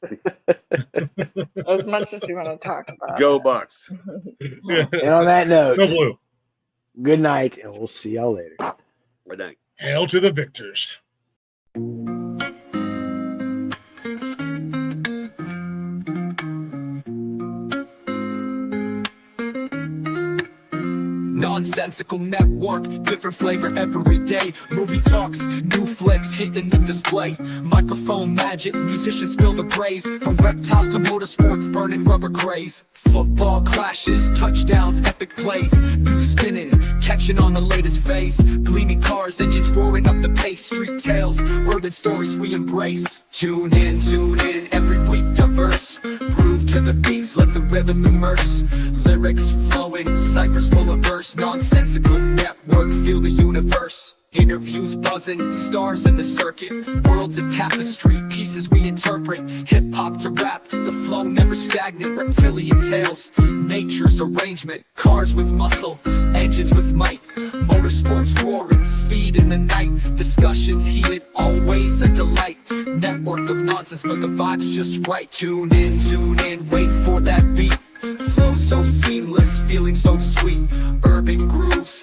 Speaker 2: As much as you want to talk about.
Speaker 3: Go Bucks.
Speaker 4: Yeah.
Speaker 1: And on that note,
Speaker 4: Go Blue.
Speaker 1: good night, and we'll see y'all later.
Speaker 3: Good night.
Speaker 4: Hail to the victors.
Speaker 5: Nonsensical network, different flavor every day. Movie talks, new flicks hitting the display. Microphone magic, musicians spill the praise. From reptiles to motorsports, burning rubber craze. Football clashes, touchdowns, epic plays. New spinning, catching on the latest phase. Gleaming cars, engines roaring up the pace. Street tales, urban stories we embrace. Tune in, every week diverse. Groove to the beats, let the rhythm immerse. Lyrics flowing, ciphers full of verse. Nonsensical network, feel the universe. Interviews buzzing, stars in the circuit. Worlds of tapestry, pieces we interpret. Hip-hop to rap, the flow never stagnant. Reptilian tales, nature's arrangement. Cars with muscle, engines with might. Motorsports roaring, speed in the night. Discussions heated, always a delight. Network of nonsense, but the vibe's just right. Tune in, wait for that beat. Flow so seamless, feeling so sweet. Urban grooves,